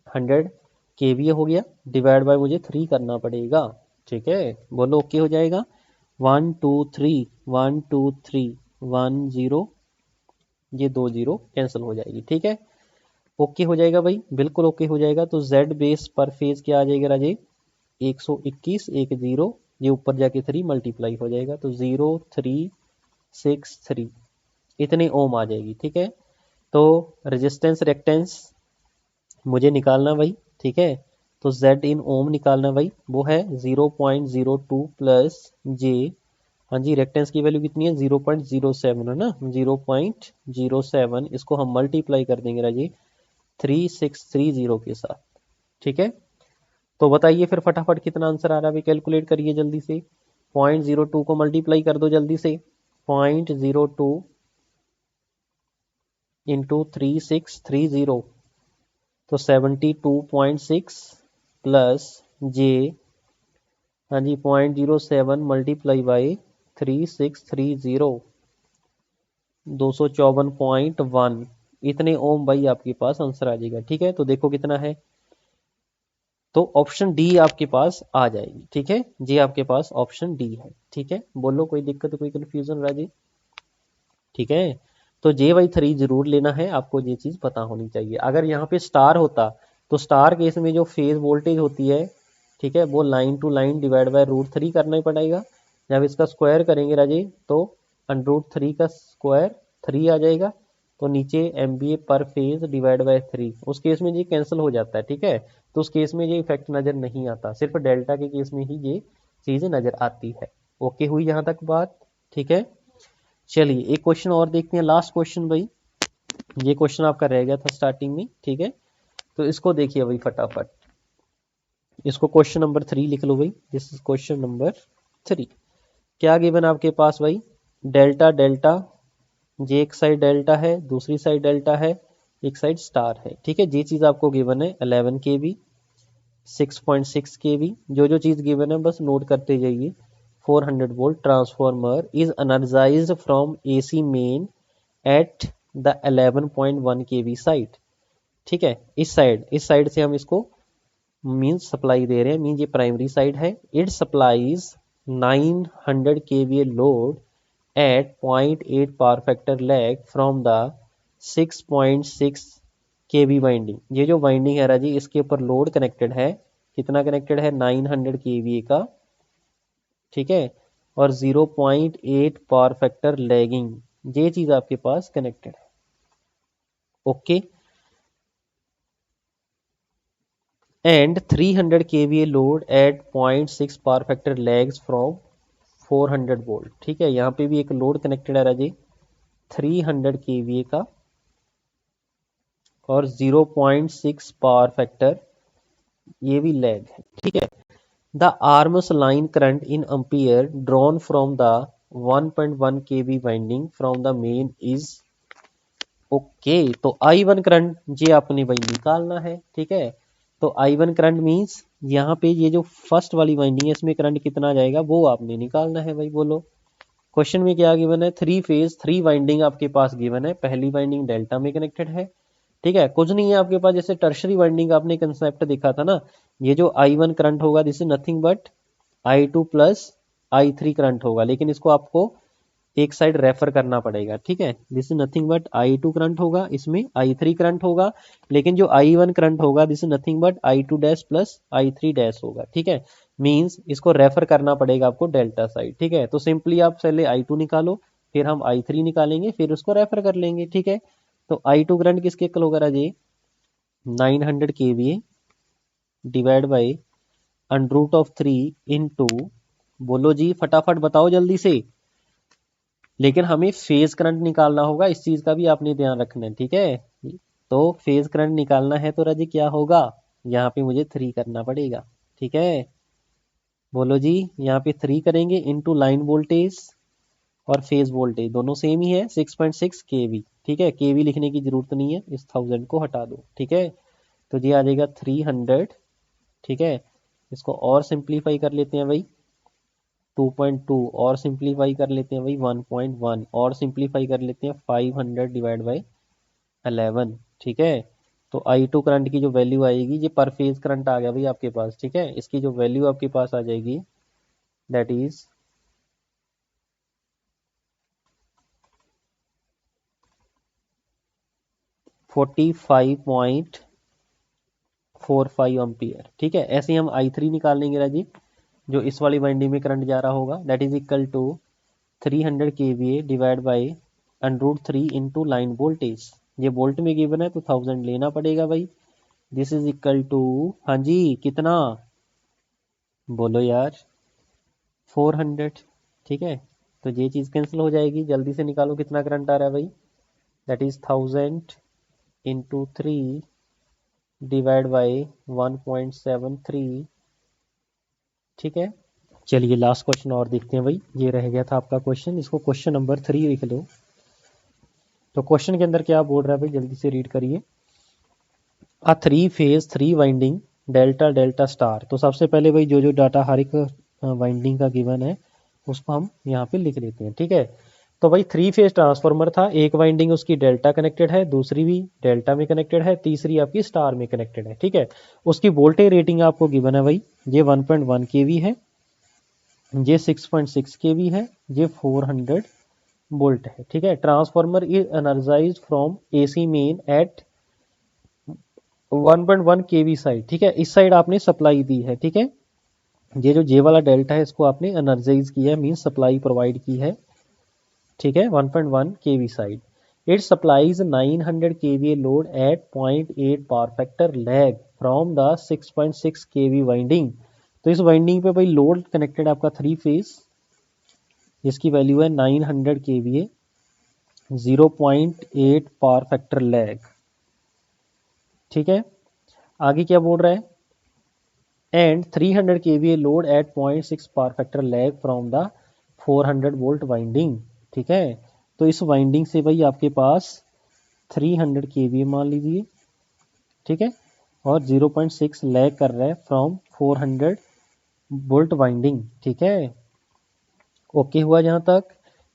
100 KVA हो गया, डिवाइड बाय मुझे 3 करना पड़ेगा। ठीक है, बोलो ओके हो जाएगा। 1 2 3 1 2 3 1 0, ये 2 0 कैंसिल हो जाएगी। ठीक है, ओके हो जाएगा भाई, बिल्कुल ओके हो जाएगा। तो Z बेस पर फेज क्या आ जाएगा राजे, 121 1 0, ये ऊपर जाके 3 मल्टीप्लाई हो जाएगा, तो 0 3 6 3 इतने ओम आ जाएगी। ठीक है, तो रेजिस्टेंस रिएक्टेंस मुझे निकालना भाई। ठीक है, तो Z इन ओम निकालना भाई, वो है 0.02 प्लस J, हाँ जी रिएक्टेंस की वैल्यू कितनी है 0.07 है ना, 0.07, इसको हम मल्टीप्लाई कर देंगे राजी 3630 के साथ। ठीक है, तो बताइए फिर फटाफट कितना आंसर आ रहा है भाई, कैलकुलेट करिए जल्दी से। 0.02 को मल्टीप्लाई कर दो जल्दी से, 0.02 इंटू 3630, तो 72.6 प्लस J, हाँ जी 0.07 मल्टीप्लाई बाई 3630, 254.1, इतने ओम भाई आपके पास आंसर आ जाएगा। ठीक है, तो देखो कितना है, तो ऑप्शन डी आपके पास आ जाएगी। ठीक है, जी आपके पास ऑप्शन डी है। ठीक है, बोलो कोई दिक्कत कोई कंफ्यूजन राजी। ठीक है, तो J/3 जरूर लेना है आपको, ये चीज पता होनी चाहिए। अगर यहाँ पे स्टार होता तो स्टार केस में जो फेज वोल्टेज होती है, ठीक है, वो line to line divide by √3 करना ही पड़ेगा। जब इसका स्क्वायर करेंगे राजी तो √3 का स्क्वायर 3 आ जाएगा, तो नीचे MVA पर फेज डिवाइड बाय 3, उस केस में ये कैंसिल हो जाता है। ठीक है, तो उस केस में ये इफेक्ट नजर नहीं आता, सिर्फ डेल्टा के केस में ही ये चीज नजर आती है। ओके हुई यहाँ तक बात। ठीक है, चलिए एक क्वेश्चन और देखते हैं, लास्ट क्वेश्चन भाई, ये क्वेश्चन आपका रह गया था स्टार्टिंग में। ठीक है, तो इसको देखिए भाई फटाफट, इसको क्वेश्चन नंबर 3 लिख लो भाई, दिस इज क्वेश्चन नंबर 3। क्या गिवन आपके पास भाई, डेल्टा डेल्टा, ये एक साइड डेल्टा है, दूसरी साइड डेल्टा है, एक साइड स्टार है। ठीक है, ये चीज आपको गिवन है 11 kV 6.6 kV, जो जो चीज गिवन है बस नोट करते जाइए। 400 volt transformer is energized from AC main at the 11.1 kV side. ठीक है, इस साइड से हम इसको मींस सप्लाई दे रहे हैं, मींस ये प्राइमरी साइड है। It supplies 900 kVA load at 0.8 power factor lag from the 6.6 kV winding. ये जो वाइंडिंग है राजी, इसके ऊपर लोड कनेक्टेड है, कितना कनेक्टेड है 900 kVA का। ठीक है, और 0.8 पावर फैक्टर लैगिंग, ये चीज आपके पास कनेक्टेड है। Okay, and 300 kVA load at 0.6 power factor lags from 400 volt. ठीक है, यहाँ पे भी एक लोड कनेक्टेड है राजी 300 kVA का और 0.6 पावर फैक्टर, ये भी लैग है। ठीक है, the arms line current in ampere drawn from the 1.1 kV winding from the main is. Okay, तो I1 करंट ये आपने भाई निकालना है। ठीक है, तो I1 करंट मींस यहाँ पे ये जो फर्स्ट वाली वाइंडिंग है इसमें करंट कितना जाएगा वो आपने निकालना है भाई। बोलो क्वेश्चन में क्या गिवन है, 3 फेज 3 वाइंडिंग आपके पास गिवन है, पहली वाइंडिंग डेल्टा में कनेक्टेड है। ठीक है, कुछ नहीं है आपके पास, जैसे टर्शरी वाइंडिंग आपने कंसेप्ट देखा था ना, ये जो I1 करंट होगा this is nothing but I2 plus I3 current होगा, लेकिन इसको आपको एक साइड रेफर करना पड़ेगा। ठीक है, this is nothing but I2 current होगा, इसमें I3 करंट होगा, लेकिन जो I1 करंट होगा this is nothing but I2 dash plus I3 dash होगा। ठीक है, मींस इसको रेफर करना पड़ेगा आपको डेल्टा साइड। ठीक है, तो सिंपली आप पहले I2 निकालो, फिर हम I3 निकालेंगे, फिर उसको रेफर कर लेंगे। ठीक है, तो I2 करंट किसके इक्वल होगा राजे, 900 kVA डिवाइड बाई √3 इंटू, बोलो जी फटाफट बताओ जल्दी से, लेकिन हमें फेज करंट निकालना होगा, इस चीज का भी आपने ध्यान रखना है। ठीक है, तो फेज करंट निकालना है तो राजी क्या होगा, यहाँ पे मुझे 3 करना पड़ेगा। ठीक है, बोलो जी, यहाँ पे 3 करेंगे इनटू लाइन वोल्टेज और फेज वोल्टेज दोनों सेम ही है 6.6 kV। ठीक है, kV लिखने की जरूरत नहीं है, इस 1000 को हटा दो। ठीक है, तो ये आ जाएगा 300, ठीक है। इसको और सिंप्लीफाई कर लेते हैं भाई, 2.2 और सिंप्लीफाई कर लेते हैं भाई, 1.1 और सिंप्लीफाई कर लेते हैं, 500 डिवाइड बाई 11, ठीक है। तो I2 करंट की जो वैल्यू आएगी, ये पर फेज करंट आ गया भाई आपके पास, ठीक है। इसकी जो वैल्यू आपके पास आ जाएगी दैट इज 45.45 एम्पियर, ठीक है। ऐसे ही हम I3 निकाल लेंगे राजी, जो इस वाली वाइंडिंग में करंट जा रहा होगा, that is equal to 300 kVA divide by √3 into line voltage. ये वोल्ट में गिवन है तो 1000 लेना पड़ेगा भाई। दिस इज इक्वल टू, हाँ जी, कितना, बोलो यार, 400, ठीक है। तो ये चीज़ कैंसिल हो जाएगी, जल्दी से निकालो कितना करंट आ रहा है भाई, that is 1000 into 3 divide by 1.73, ठीक है। चलिए लास्ट क्वेश्चन और देखते हैं भाई, ये रह गया था आपका क्वेश्चन, इसको क्वेश्चन नंबर 3 लिख लो। तो क्वेश्चन के अंदर क्या बोल रहा है भाई, जल्दी से रीड करिए। अ 3 phase 3 winding delta delta star. तो सबसे पहले भाई जो जो डाटा हर एक वाइंडिंग का गिवन है उसको हम यहाँ पे लिख लेते हैं, ठीक है। तो भाई 3 फेज ट्रांसफार्मर था, एक वाइंडिंग उसकी डेल्टा कनेक्टेड है, दूसरी भी डेल्टा में कनेक्टेड है, तीसरी आपकी स्टार में कनेक्टेड है, ठीक है। उसकी वोल्टेज रेटिंग आपको गिवन है भाई, ये 1.1 kV है, ये 6.6 kV है, ये 400 वोल्ट है, ठीक है। Transformer is energized from AC main at 1.1 kV side, ठीक है। इस साइड आपने सप्लाई दी है, ठीक है। ये जो जे वाला डेल्टा है इसको आपने एनर्जाइज किया है, मीन सप्लाई प्रोवाइड की है, ठीक है, 1.1 kV side. It supplies 900 kVA load at 0.8 power factor lag from the 6.6 kV winding. तो इस वाइंडिंग पे भाई लोड कनेक्टेड आपका 3 फेज, जिसकी वैल्यू है 900 kVA, 0.8 पावर फैक्टर लैग, ठीक है। आगे क्या बोल रहा है, and 300 kVA load at 0.6 power factor lag from the 400 volt winding, ठीक है। तो इस वाइंडिंग से भाई आपके पास 300 kVA मान लीजिए, ठीक है, और 0.6 लैग कर रहा है फ्रॉम 400 वोल्ट वाइंडिंग, ठीक है। ओके हुआ जहाँ तक।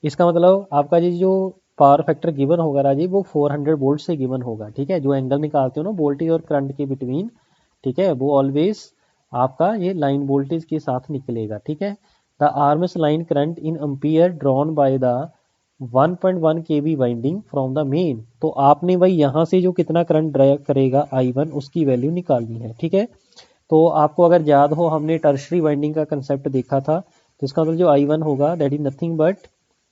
इसका मतलब आपका ये जो पावर फैक्टर गिवन होगा राजी, वो 400 वोल्ट से गिवन होगा, ठीक है। जो एंगल निकालते हो ना वोल्टेज और करंट के बिटवीन, ठीक है, वो ऑलवेज आपका ये लाइन वोल्टेज के साथ निकलेगा, ठीक है। The arms line current in ampere drawn by the 1.1 kV winding from the main. तो आपने भाई यहाँ से जो कितना करंट ड्राइव करेगा I1 उसकी वैल्यू निकालनी है, ठीक है। तो आपको अगर याद हो हमने टर्शरी वाइंडिंग का कंसेप्ट देखा था, तो इसका मतलब जो I1 होगा दैट इज नथिंग बट,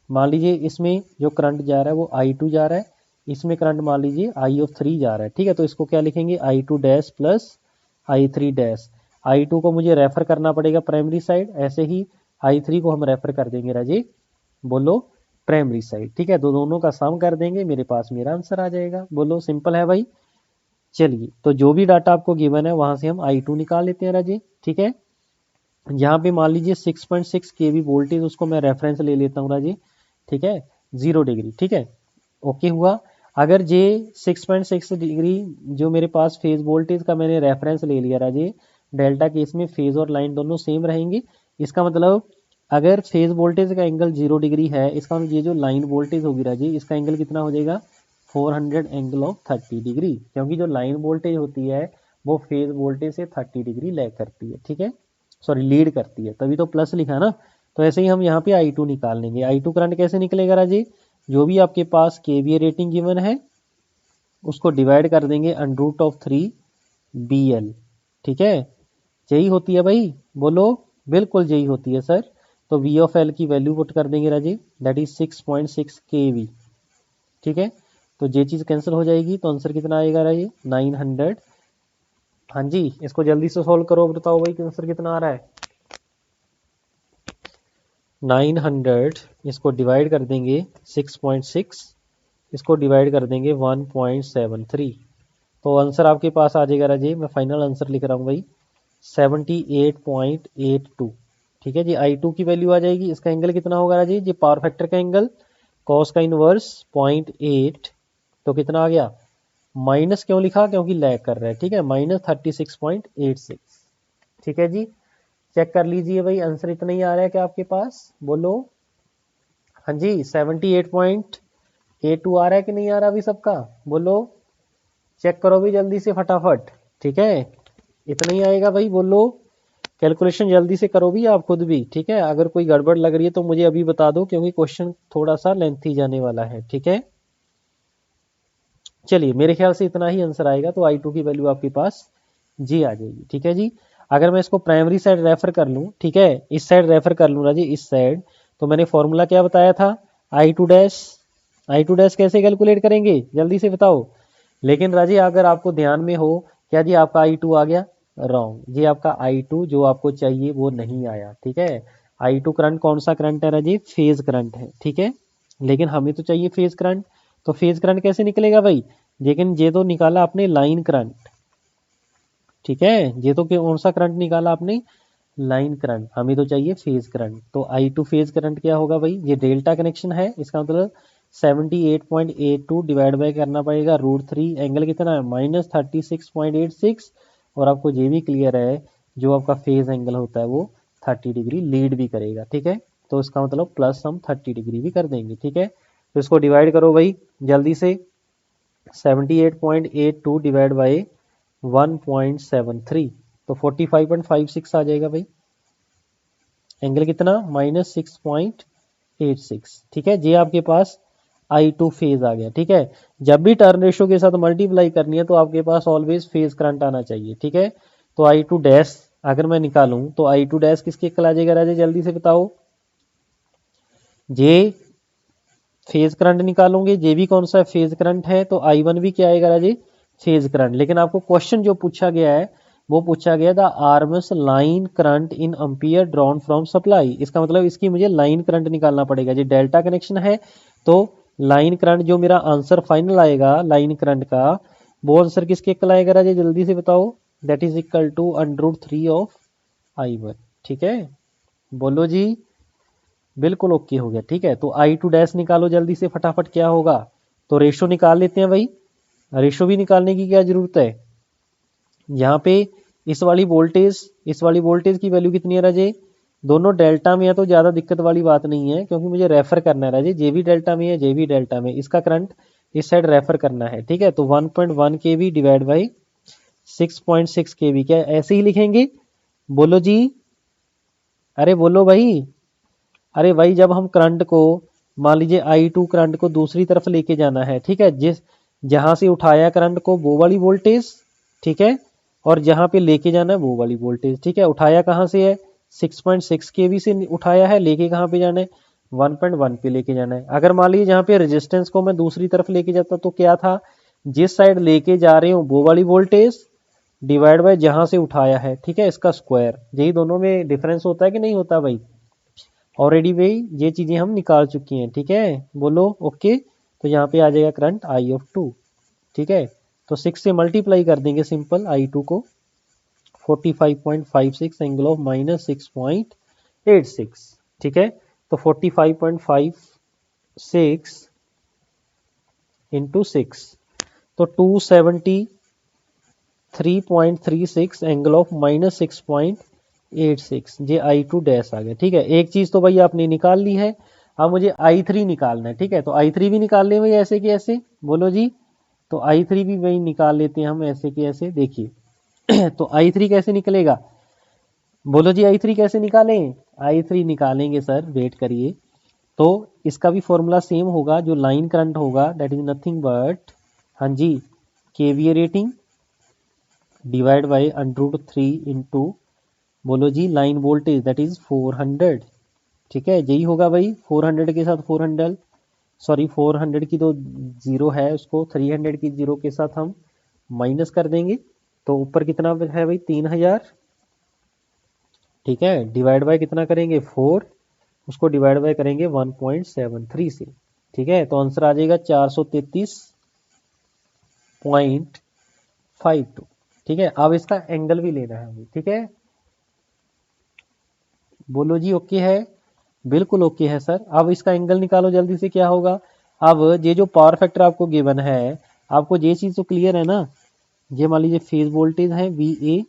मान लीजिए इसमें जो करंट जा रहा है वो I2 जा रहा है, इसमें करंट मान लीजिए I3 जा रहा है, ठीक है। तो इसको क्या लिखेंगे, I2 dash plus I3 dash. I2 को मुझे रेफर करना पड़ेगा प्राइमरी साइड, ऐसे ही I3 को हम रेफर कर देंगे राजी, बोलो, प्राइमरी साइड, ठीक है। दोनों का सम कर देंगे, मेरे पास मेरा आंसर आ जाएगा, बोलो, सिंपल है भाई। चलिए, तो जो भी डाटा आपको गिवन है वहां से हम I2 निकाल लेते हैं राजी, ठीक है। यहाँ पे मान लीजिए 6.6 kV वोल्टेज, उसको मैं रेफरेंस ले लेता हूँ राजी, ठीक है, 0 डिग्री, ठीक है। ओके हुआ। अगर जे 6.6 डिग्री जो मेरे पास फेज वोल्टेज का मैंने रेफरेंस ले लिया राजी, डेल्टा केस में फेज और लाइन दोनों सेम रहेंगी। इसका मतलब अगर फेज वोल्टेज का एंगल 0 डिग्री है, इसका मतलब ये जो लाइन वोल्टेज होगी राजी, इसका एंगल कितना हो जाएगा, 400 एंगल ऑफ 30 डिग्री, क्योंकि जो लाइन वोल्टेज होती है वो फेज वोल्टेज से 30 डिग्री लैग करती है, ठीक है, सॉरी लीड करती है, तभी तो प्लस लिखा ना। तो ऐसे ही हम यहाँ पे I2 निकाल लेंगे। I2 करंट कैसे निकलेगा राजी, जो भी आपके पास KVA रेटिंग गिवन है उसको डिवाइड कर देंगे √3 BL, ठीक है। यही होती है भाई, बोलो, बिल्कुल यही होती है सर। तो V ऑफ L की वैल्यू पुट कर देंगे राजी, दैट इज 6.6 kV, ठीक है। तो ये चीज़ कैंसिल हो जाएगी, तो आंसर कितना आएगा राजी, 900। हाँ जी, इसको जल्दी से सॉल्व करो, बताओ भाई आंसर कितना आ रहा है। 900 इसको डिवाइड कर देंगे 6.6, इसको डिवाइड कर देंगे 1.73, तो आंसर आपके पास आ जाएगा राजी, मैं फाइनल आंसर लिख रहा हूँ भाई, 78.82, ठीक है जी। I2 की वैल्यू आ जाएगी, इसका एंगल कितना होगा राजी, जी पावर फैक्टर का एंगल, कॉस का इनवर्स 0.8, तो कितना आ गया माइनस क्यों लिखा, क्योंकि लैग कर रहा है, ठीक है, -36.86। ठीक है जी, चेक कर लीजिए भाई, आंसर इतना ही आ रहा है क्या आपके पास, बोलो। हाँ जी, 78.82 आ रहा है कि नहीं आ रहा अभी सबका, बोलो, चेक करो भी जल्दी से फटाफट। ठीक है, इतना ही आएगा भाई, बोलो, कैलकुलेशन जल्दी से करो भी आप खुद भी। ठीक है, अगर कोई गड़बड़ लग रही है तो मुझे अभी बता दो, क्योंकि क्वेश्चन थोड़ा सा लेंथी जाने वाला है। ठीक है, चलिए मेरे ख्याल से इतना ही आंसर आएगा, तो I2 की वैल्यू आपके पास जी आ जाएगी। ठीक है जी, अगर मैं इसको प्राइमरी साइड रेफर कर लूँ, ठीक है, इस साइड रेफर कर लूँ राजी, इस साइड, तो मैंने फॉर्मूला क्या बताया था, I2 डैश, I2 डैश कैसे कैलकुलेट करेंगे जल्दी से बताओ। लेकिन राजी अगर आपको ध्यान में हो, क्या जी आपका I2 आ गया, रॉन्ग जी, आपका I2 जो आपको चाहिए वो नहीं आया। ठीक है, I2 करंट कौन सा करंट है राजी, फेज करंट है। ठीक है, लेकिन हमें तो चाहिए फेज करंट, तो फेज करंट कैसे निकलेगा भाई, लेकिन ये तो निकाला आपने लाइन करंट। ठीक है, ये तो कौन सा करंट निकाला आपने, लाइन करंट, हमें तो चाहिए फेज करंट। तो I2 फेज करंट क्या होगा भाई, ये डेल्टा कनेक्शन है, इसका मतलब 78.82 डिवाइड बाय करना पड़ेगा √3, एंगल कितना है, -36.86। और आपको ये भी क्लियर है, जो आपका फेज एंगल होता है वो 30 डिग्री लीड भी करेगा। ठीक है, तो इसका मतलब प्लस हम 30 डिग्री भी कर देंगे। ठीक है, तो इसको डिवाइड करो भाई जल्दी से, 78.82 डिवाइड बाई 1.73, तो 45.56 आ जाएगा भाई, एंगल कितना, -6.86। ठीक है, ये आपके पास I2 फेज आ गया। ठीक है, जब भी टर्न रेशो के साथ मल्टीप्लाई करनी है तो आपके पास ऑलवेज फेज करंट आना चाहिए। ठीक है, तो I2 डैश अगर मैं निकालूं तो I2 डैश किसके इक्वल आ जाएगा राजे, जल्दी से बताओ। जे फेज करंट निकालोगे, जे भी कौन सा फेज करंट है, तो I1 भी क्या आएगा राजे, फेज करंट। लेकिन आपको क्वेश्चन जो पूछा गया है वो पूछा गया the arms line current in ampere drawn from supply, इसका मतलब इसकी मुझे लाइन करंट निकालना पड़ेगा। जो डेल्टा कनेक्शन है तो लाइन करंट, जो मेरा आंसर फाइनल आएगा लाइन करंट का, वो आंसर किसके इक्वल आएगा राजे, जल्दी से बताओ, that is equal to √3 of I1। ठीक है, बोलो जी, बिल्कुल ओके हो गया। ठीक है, तो I2 डैश निकालो जल्दी से फटाफट, क्या होगा, तो रेशो निकाल लेते हैं भाई, रेशो भी निकालने की क्या जरूरत है, यहाँ पे इस वाली वोल्टेज की वैल्यू कितनी है राजे, दोनों डेल्टा में है तो ज़्यादा दिक्कत वाली बात नहीं है, क्योंकि मुझे रेफर करना है राजे, जे भी डेल्टा में है, जे भी डेल्टा में, इसका करंट इस साइड रेफर करना है। ठीक है, तो 1.1 kV डिवाइड बाई 6.6 kV, क्या ऐसे ही लिखेंगे, बोलो जी, अरे बोलो भाई, अरे भाई जब हम करंट को, मान लीजिए I2 करंट को दूसरी तरफ लेके जाना है, ठीक है, जिस जहां से उठाया करंट को वो वाली वोल्टेज, ठीक है, और जहां पे लेके जाना है वो वाली वोल्टेज। ठीक है, उठाया कहां से है, 6.6 kV से उठाया है, लेके कहां पे जाना है, 1.1 पे लेके जाना है। अगर मान लीजिए जहां पे रेजिस्टेंस को मैं दूसरी तरफ लेके जाता तो क्या था, जिस साइड लेके जा रहे हो वो वाली वोल्टेज डिवाइड बाय जहां से उठाया है, ठीक है, इसका स्क्वायर, यही दोनों में डिफरेंस होता है कि नहीं होता भाई, ऑलरेडी भाई ये चीजें हम निकाल चुकी हैं। ठीक है, बोलो ओके, तो यहाँ पे आ जाएगा करंट I2। ठीक है, तो 6 से मल्टीप्लाई कर देंगे सिंपल I2 को, 45.56 एंगल ऑफ -6.86। ठीक है, तो 45.56 इंटू 6, तो 273.36 एंगल ऑफ -6.86, ये I2 डैश आ गया। ठीक है, एक चीज तो भाई आपने निकाल ली है, अब मुझे I3 निकालना है। ठीक है, तो I3 भी निकाल ले भाई ऐसे कि ऐसे, बोलो जी, तो I3 भी वही निकाल लेते हैं हम ऐसे कि ऐसे, देखिए तो I3 कैसे निकलेगा, बोलो जी, I3 कैसे निकालें, I3 निकालेंगे सर, वेट करिए, तो इसका भी फॉर्मूला सेम होगा, जो लाइन करंट होगा दैट इज नथिंग बट, हाँ जी, KVA rating divide by √3 into, बोलो जी, लाइन वोल्टेज दैट इज 400। ठीक है, यही होगा भाई, 400 के साथ 400, सॉरी 400 की तो जीरो है, उसको 300 की जीरो के साथ हम माइनस कर देंगे, तो ऊपर कितना है भाई, 3000। ठीक है, डिवाइड बाय कितना करेंगे, 4, उसको डिवाइड बाय करेंगे 1.73 से। ठीक है, तो आंसर आ जाएगा 433.52। ठीक है, अब इसका एंगल भी लेना है। ठीक है, बोलो जी ओके है, बिल्कुल ओके है सर। अब इसका एंगल निकालो जल्दी से, क्या होगा, अब ये जो पावर फैक्टर आपको गिवन है आपको ये चीज़ तो क्लियर है ना। ये मान लीजिए फेज वोल्टेज है VA,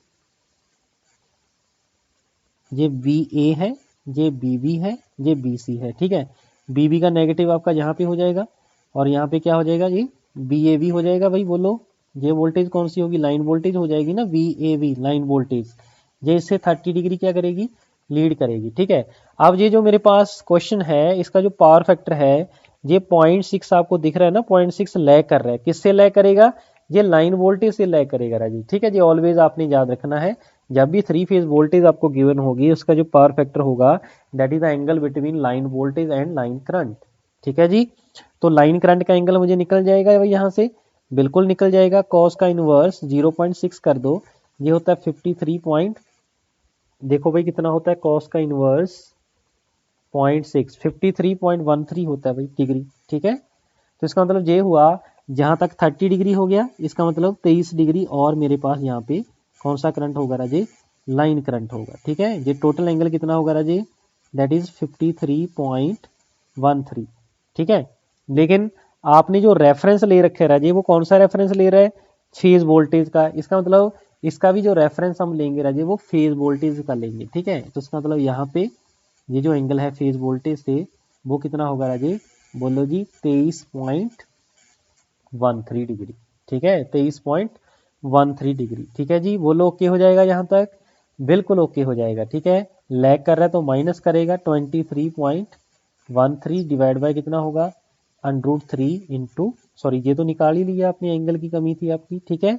ये VA है, ये BB है, ये BC है, ठीक है। BB का नेगेटिव आपका यहाँ पे हो जाएगा और यहाँ पे क्या हो जाएगा, ये BAB हो जाएगा भाई। बोलो ये वोल्टेज कौन सी होगी, लाइन वोल्टेज हो जाएगी ना, VAB लाइन वोल्टेज। ये इससे 30 डिग्री क्या करेगी, लीड करेगी, ठीक है। अब ये जो मेरे पास क्वेश्चन है, इसका जो पावर फैक्टर है ये 0.6 आपको दिख रहा है ना, 0.6 लैग कर रहा है। किससे लैग करेगा, ये लाइन वोल्टेज से लैग करेगा राजी, ठीक है। ये ऑलवेज आपने याद रखना है, जब भी 3 फेज वोल्टेज आपको गिवन होगी उसका जो पावर फैक्टर होगा that is the angle between line voltage and line current, ठीक है जी। तो लाइन करंट का एंगल मुझे निकल जाएगा भाई यहाँ से, बिल्कुल निकल जाएगा। कॉस का इनवर्स 0.6 कर दो, ये होता है 53 पॉइंट, देखो भाई कितना होता है कॉस का इनवर्स 0.6, 53.13 होता है भाई डिग्री, ठीक है। तो इसका मतलब ये हुआ जहां तक 30 डिग्री हो गया, इसका मतलब 23 डिग्री और मेरे पास यहाँ पे कौन सा करंट होगा राजे, लाइन करंट होगा, ठीक है। ये टोटल एंगल कितना होगा राजे, दैट इज 53.13, ठीक है। लेकिन आपने जो रेफरेंस ले रखे है राजे, वो कौन सा रेफरेंस ले रहा है, फेज वोल्टेज का। इसका मतलब इसका भी जो रेफरेंस हम लेंगे राजे वो फेज वोल्टेज का लेंगे, ठीक है। तो इसका मतलब यहाँ पे ये जो एंगल है फेज वोल्टेज से वो कितना होगा राजे, बोलो जी 23.13 डिग्री, ठीक है, 23.13 डिग्री, ठीक है जी। बोलो ओके हो जाएगा यहाँ तक, बिल्कुल ओके हो जाएगा, ठीक है। लैग कर रहा है तो माइनस करेगा, 23.13 डिवाइड बाय कितना होगा, √3 इंटू, सॉरी ये तो निकाल ही लिया आपने, एंगल की कमी थी आपकी, ठीक है।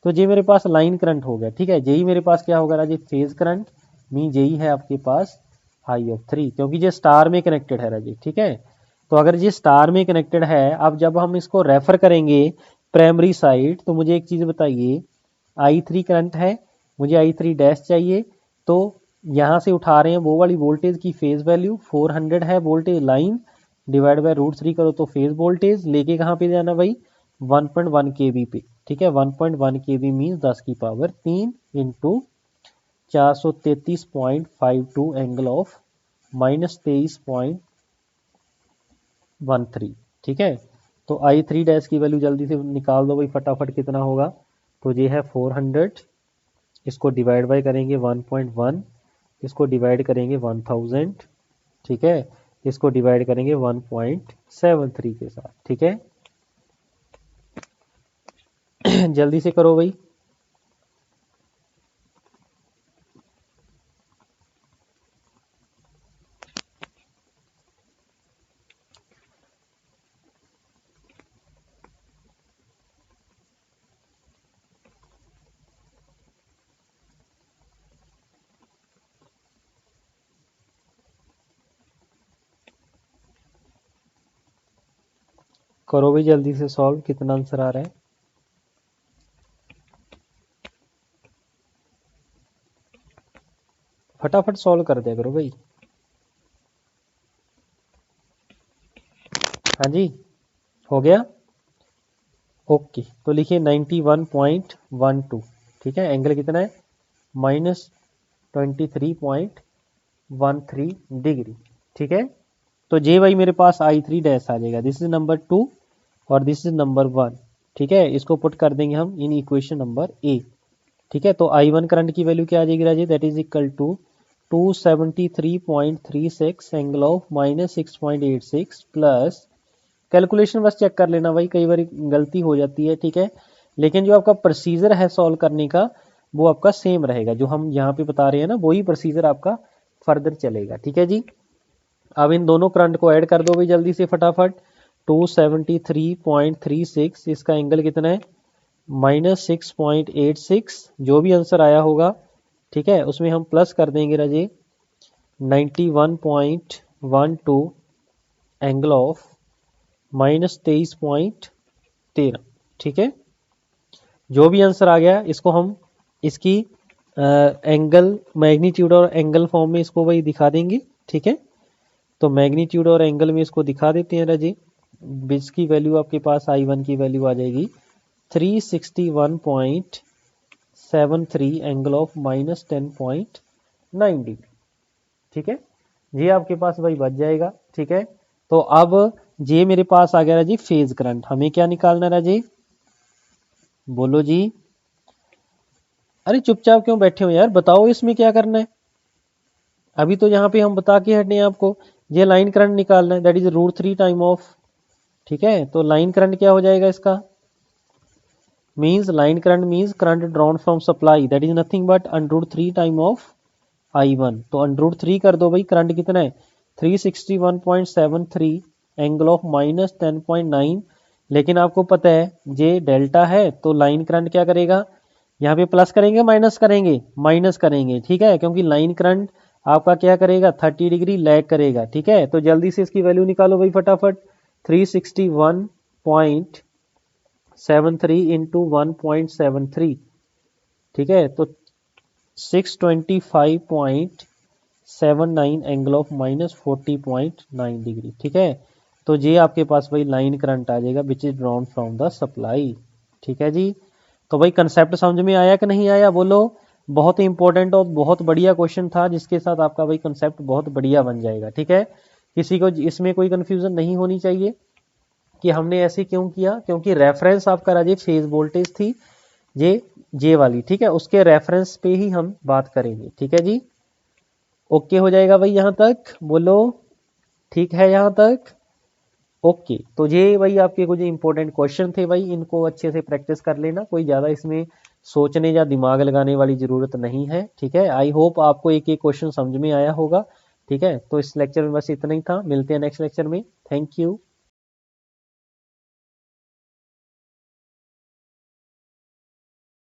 तो ये मेरे पास लाइन करंट हो गया, ठीक है। यही मेरे पास क्या होगा राजे, फेज करंट, मीन यही है आपके पास I(3), क्योंकि ये स्टार में कनेक्टेड है राजे, ठीक है। तो अगर ये स्टार में कनेक्टेड है, अब जब हम इसको रेफर करेंगे प्राइमरी साइड, तो मुझे एक चीज़ बताइए, I3 करंट है, मुझे I3 डैश चाहिए, तो यहाँ से उठा रहे हैं वो वाली वोल्टेज की फेज वैल्यू 400 है वोल्टेज लाइन, डिवाइड बाय √3 करो तो फेज वोल्टेज, लेके कहाँ पे जाना भाई, 1.1 kV पे, ठीक है। 1.1 kV मीन्स 10 की पावर 3 इंटू 433.52 एंगल ऑफ -23.13, ठीक है। तो I3 डैश की वैल्यू जल्दी से निकाल दो भाई फटाफट, कितना होगा, तो ये है 400, इसको डिवाइड बाय करेंगे 1.1, इसको डिवाइड करेंगे 1000, ठीक है, इसको डिवाइड करेंगे 1.73 के साथ, ठीक है। जल्दी से करो भाई। करो भाई जल्दी से सॉल्व, कितना आंसर आ रहा है, फटाफट सॉल्व कर दिया करो भाई। हाँ जी, हो गया, ओके। तो लिखिए 91.12, ठीक है। एंगल कितना है, -23.13 डिग्री, ठीक है। तो जे भाई मेरे पास I3 डैश आ जाएगा, दिस इज नंबर 2 और दिस इज नंबर 1, ठीक है। इसको पुट कर देंगे हम इन इक्वेशन नंबर ए, ठीक है। तो I1 करंट की वैल्यू क्या आ जाएगी Raje, that is equal to 273.36 angle of -6.86 plus, calculation बस चेक कर लेना भाई, कई बार गलती हो जाती है, ठीक है। लेकिन जो आपका प्रोसीजर है सॉल्व करने का वो आपका सेम रहेगा, जो हम यहाँ पे बता रहे हैं ना वही प्रोसीजर आपका फर्दर चलेगा, ठीक है जी। अब इन दोनों करंट को ऐड कर दो भाई जल्दी से फटाफट, 273.36, इसका एंगल कितना है, -6.86, जो भी आंसर आया होगा, ठीक है, उसमें हम प्लस कर देंगे राजे 91.12 एंगल ऑफ -23.13, ठीक है। जो भी आंसर आ गया इसको हम इसकी एंगल मैग्नीट्यूड और एंगल फॉर्म में इसको भाई दिखा देंगे, ठीक है। तो मैग्नीट्यूड और एंगल में इसको दिखा देते हैं राजे, इसकी वैल्यू आपके पास I1 की वैल्यू आ जाएगी 361.73 एंगल ऑफ -10.9 डिग्री, ठीक है। ये आपके पास भाई बच जाएगा, ठीक है। तो अब ये मेरे पास आ गया राजी फेज करंट, हमें क्या निकालना है राजी, बोलो जी। अरे चुपचाप क्यों बैठे हो यार, बताओ इसमें क्या करना है। अभी तो यहाँ पे हम बता के हटे हैं आपको, ये लाइन करंट निकालना है, दैट इज √3 टाइम ऑफ। ठीक है, तो लाइन करंट क्या हो जाएगा इसका, means line current means current drawn from supply, that is nothing but √3 time of I1। तो √3 कर दो भाई, करंट कितना है 361.73 एंगल ऑफ -10.9। लेकिन आपको पता है ये डेल्टा है, तो लाइन करंट क्या करेगा, यहाँ पे प्लस करेंगे माइनस करेंगे, माइनस करेंगे। ठीक है, क्योंकि लाइन करंट आपका क्या करेगा 30 डिग्री लैग करेगा। ठीक है, तो जल्दी से इसकी वैल्यू निकालो भाई फटाफट। 361.73 इंटू 1.73। ठीक है, तो 625.79 एंगल ऑफ -40.9 डिग्री। ठीक है, तो ये आपके पास भाई लाइन करंट आ जाएगा which is drawn from the supply. ठीक है जी, तो भाई कंसेप्ट समझ में आया कि नहीं आया, बोलो। बहुत ही इंपॉर्टेंट और बहुत बढ़िया क्वेश्चन था, जिसके साथ आपका भाई कंसेप्ट बहुत बढ़िया बन जाएगा। ठीक है, किसी को इसमें कोई कंफ्यूजन नहीं होनी चाहिए कि हमने ऐसे क्यों किया, क्योंकि रेफरेंस आपका राजे फेज वोल्टेज थी जे वाली। ठीक है, उसके रेफरेंस पे ही हम बात करेंगे। ठीक है जी, ओके हो जाएगा भाई यहाँ तक, बोलो ठीक है यहाँ तक। ओके, तो ये भाई आपके कुछ इंपॉर्टेंट क्वेश्चन थे भाई, इनको अच्छे से प्रैक्टिस कर लेना, कोई ज़्यादा इसमें सोचने या दिमाग लगाने वाली ज़रूरत नहीं है। ठीक है, आई होप आपको एक एक क्वेश्चन समझ में आया होगा। ठीक है, तो इस लेक्चर में बस इतना ही था, मिलते हैं नेक्स्ट लेक्चर में। Thank you.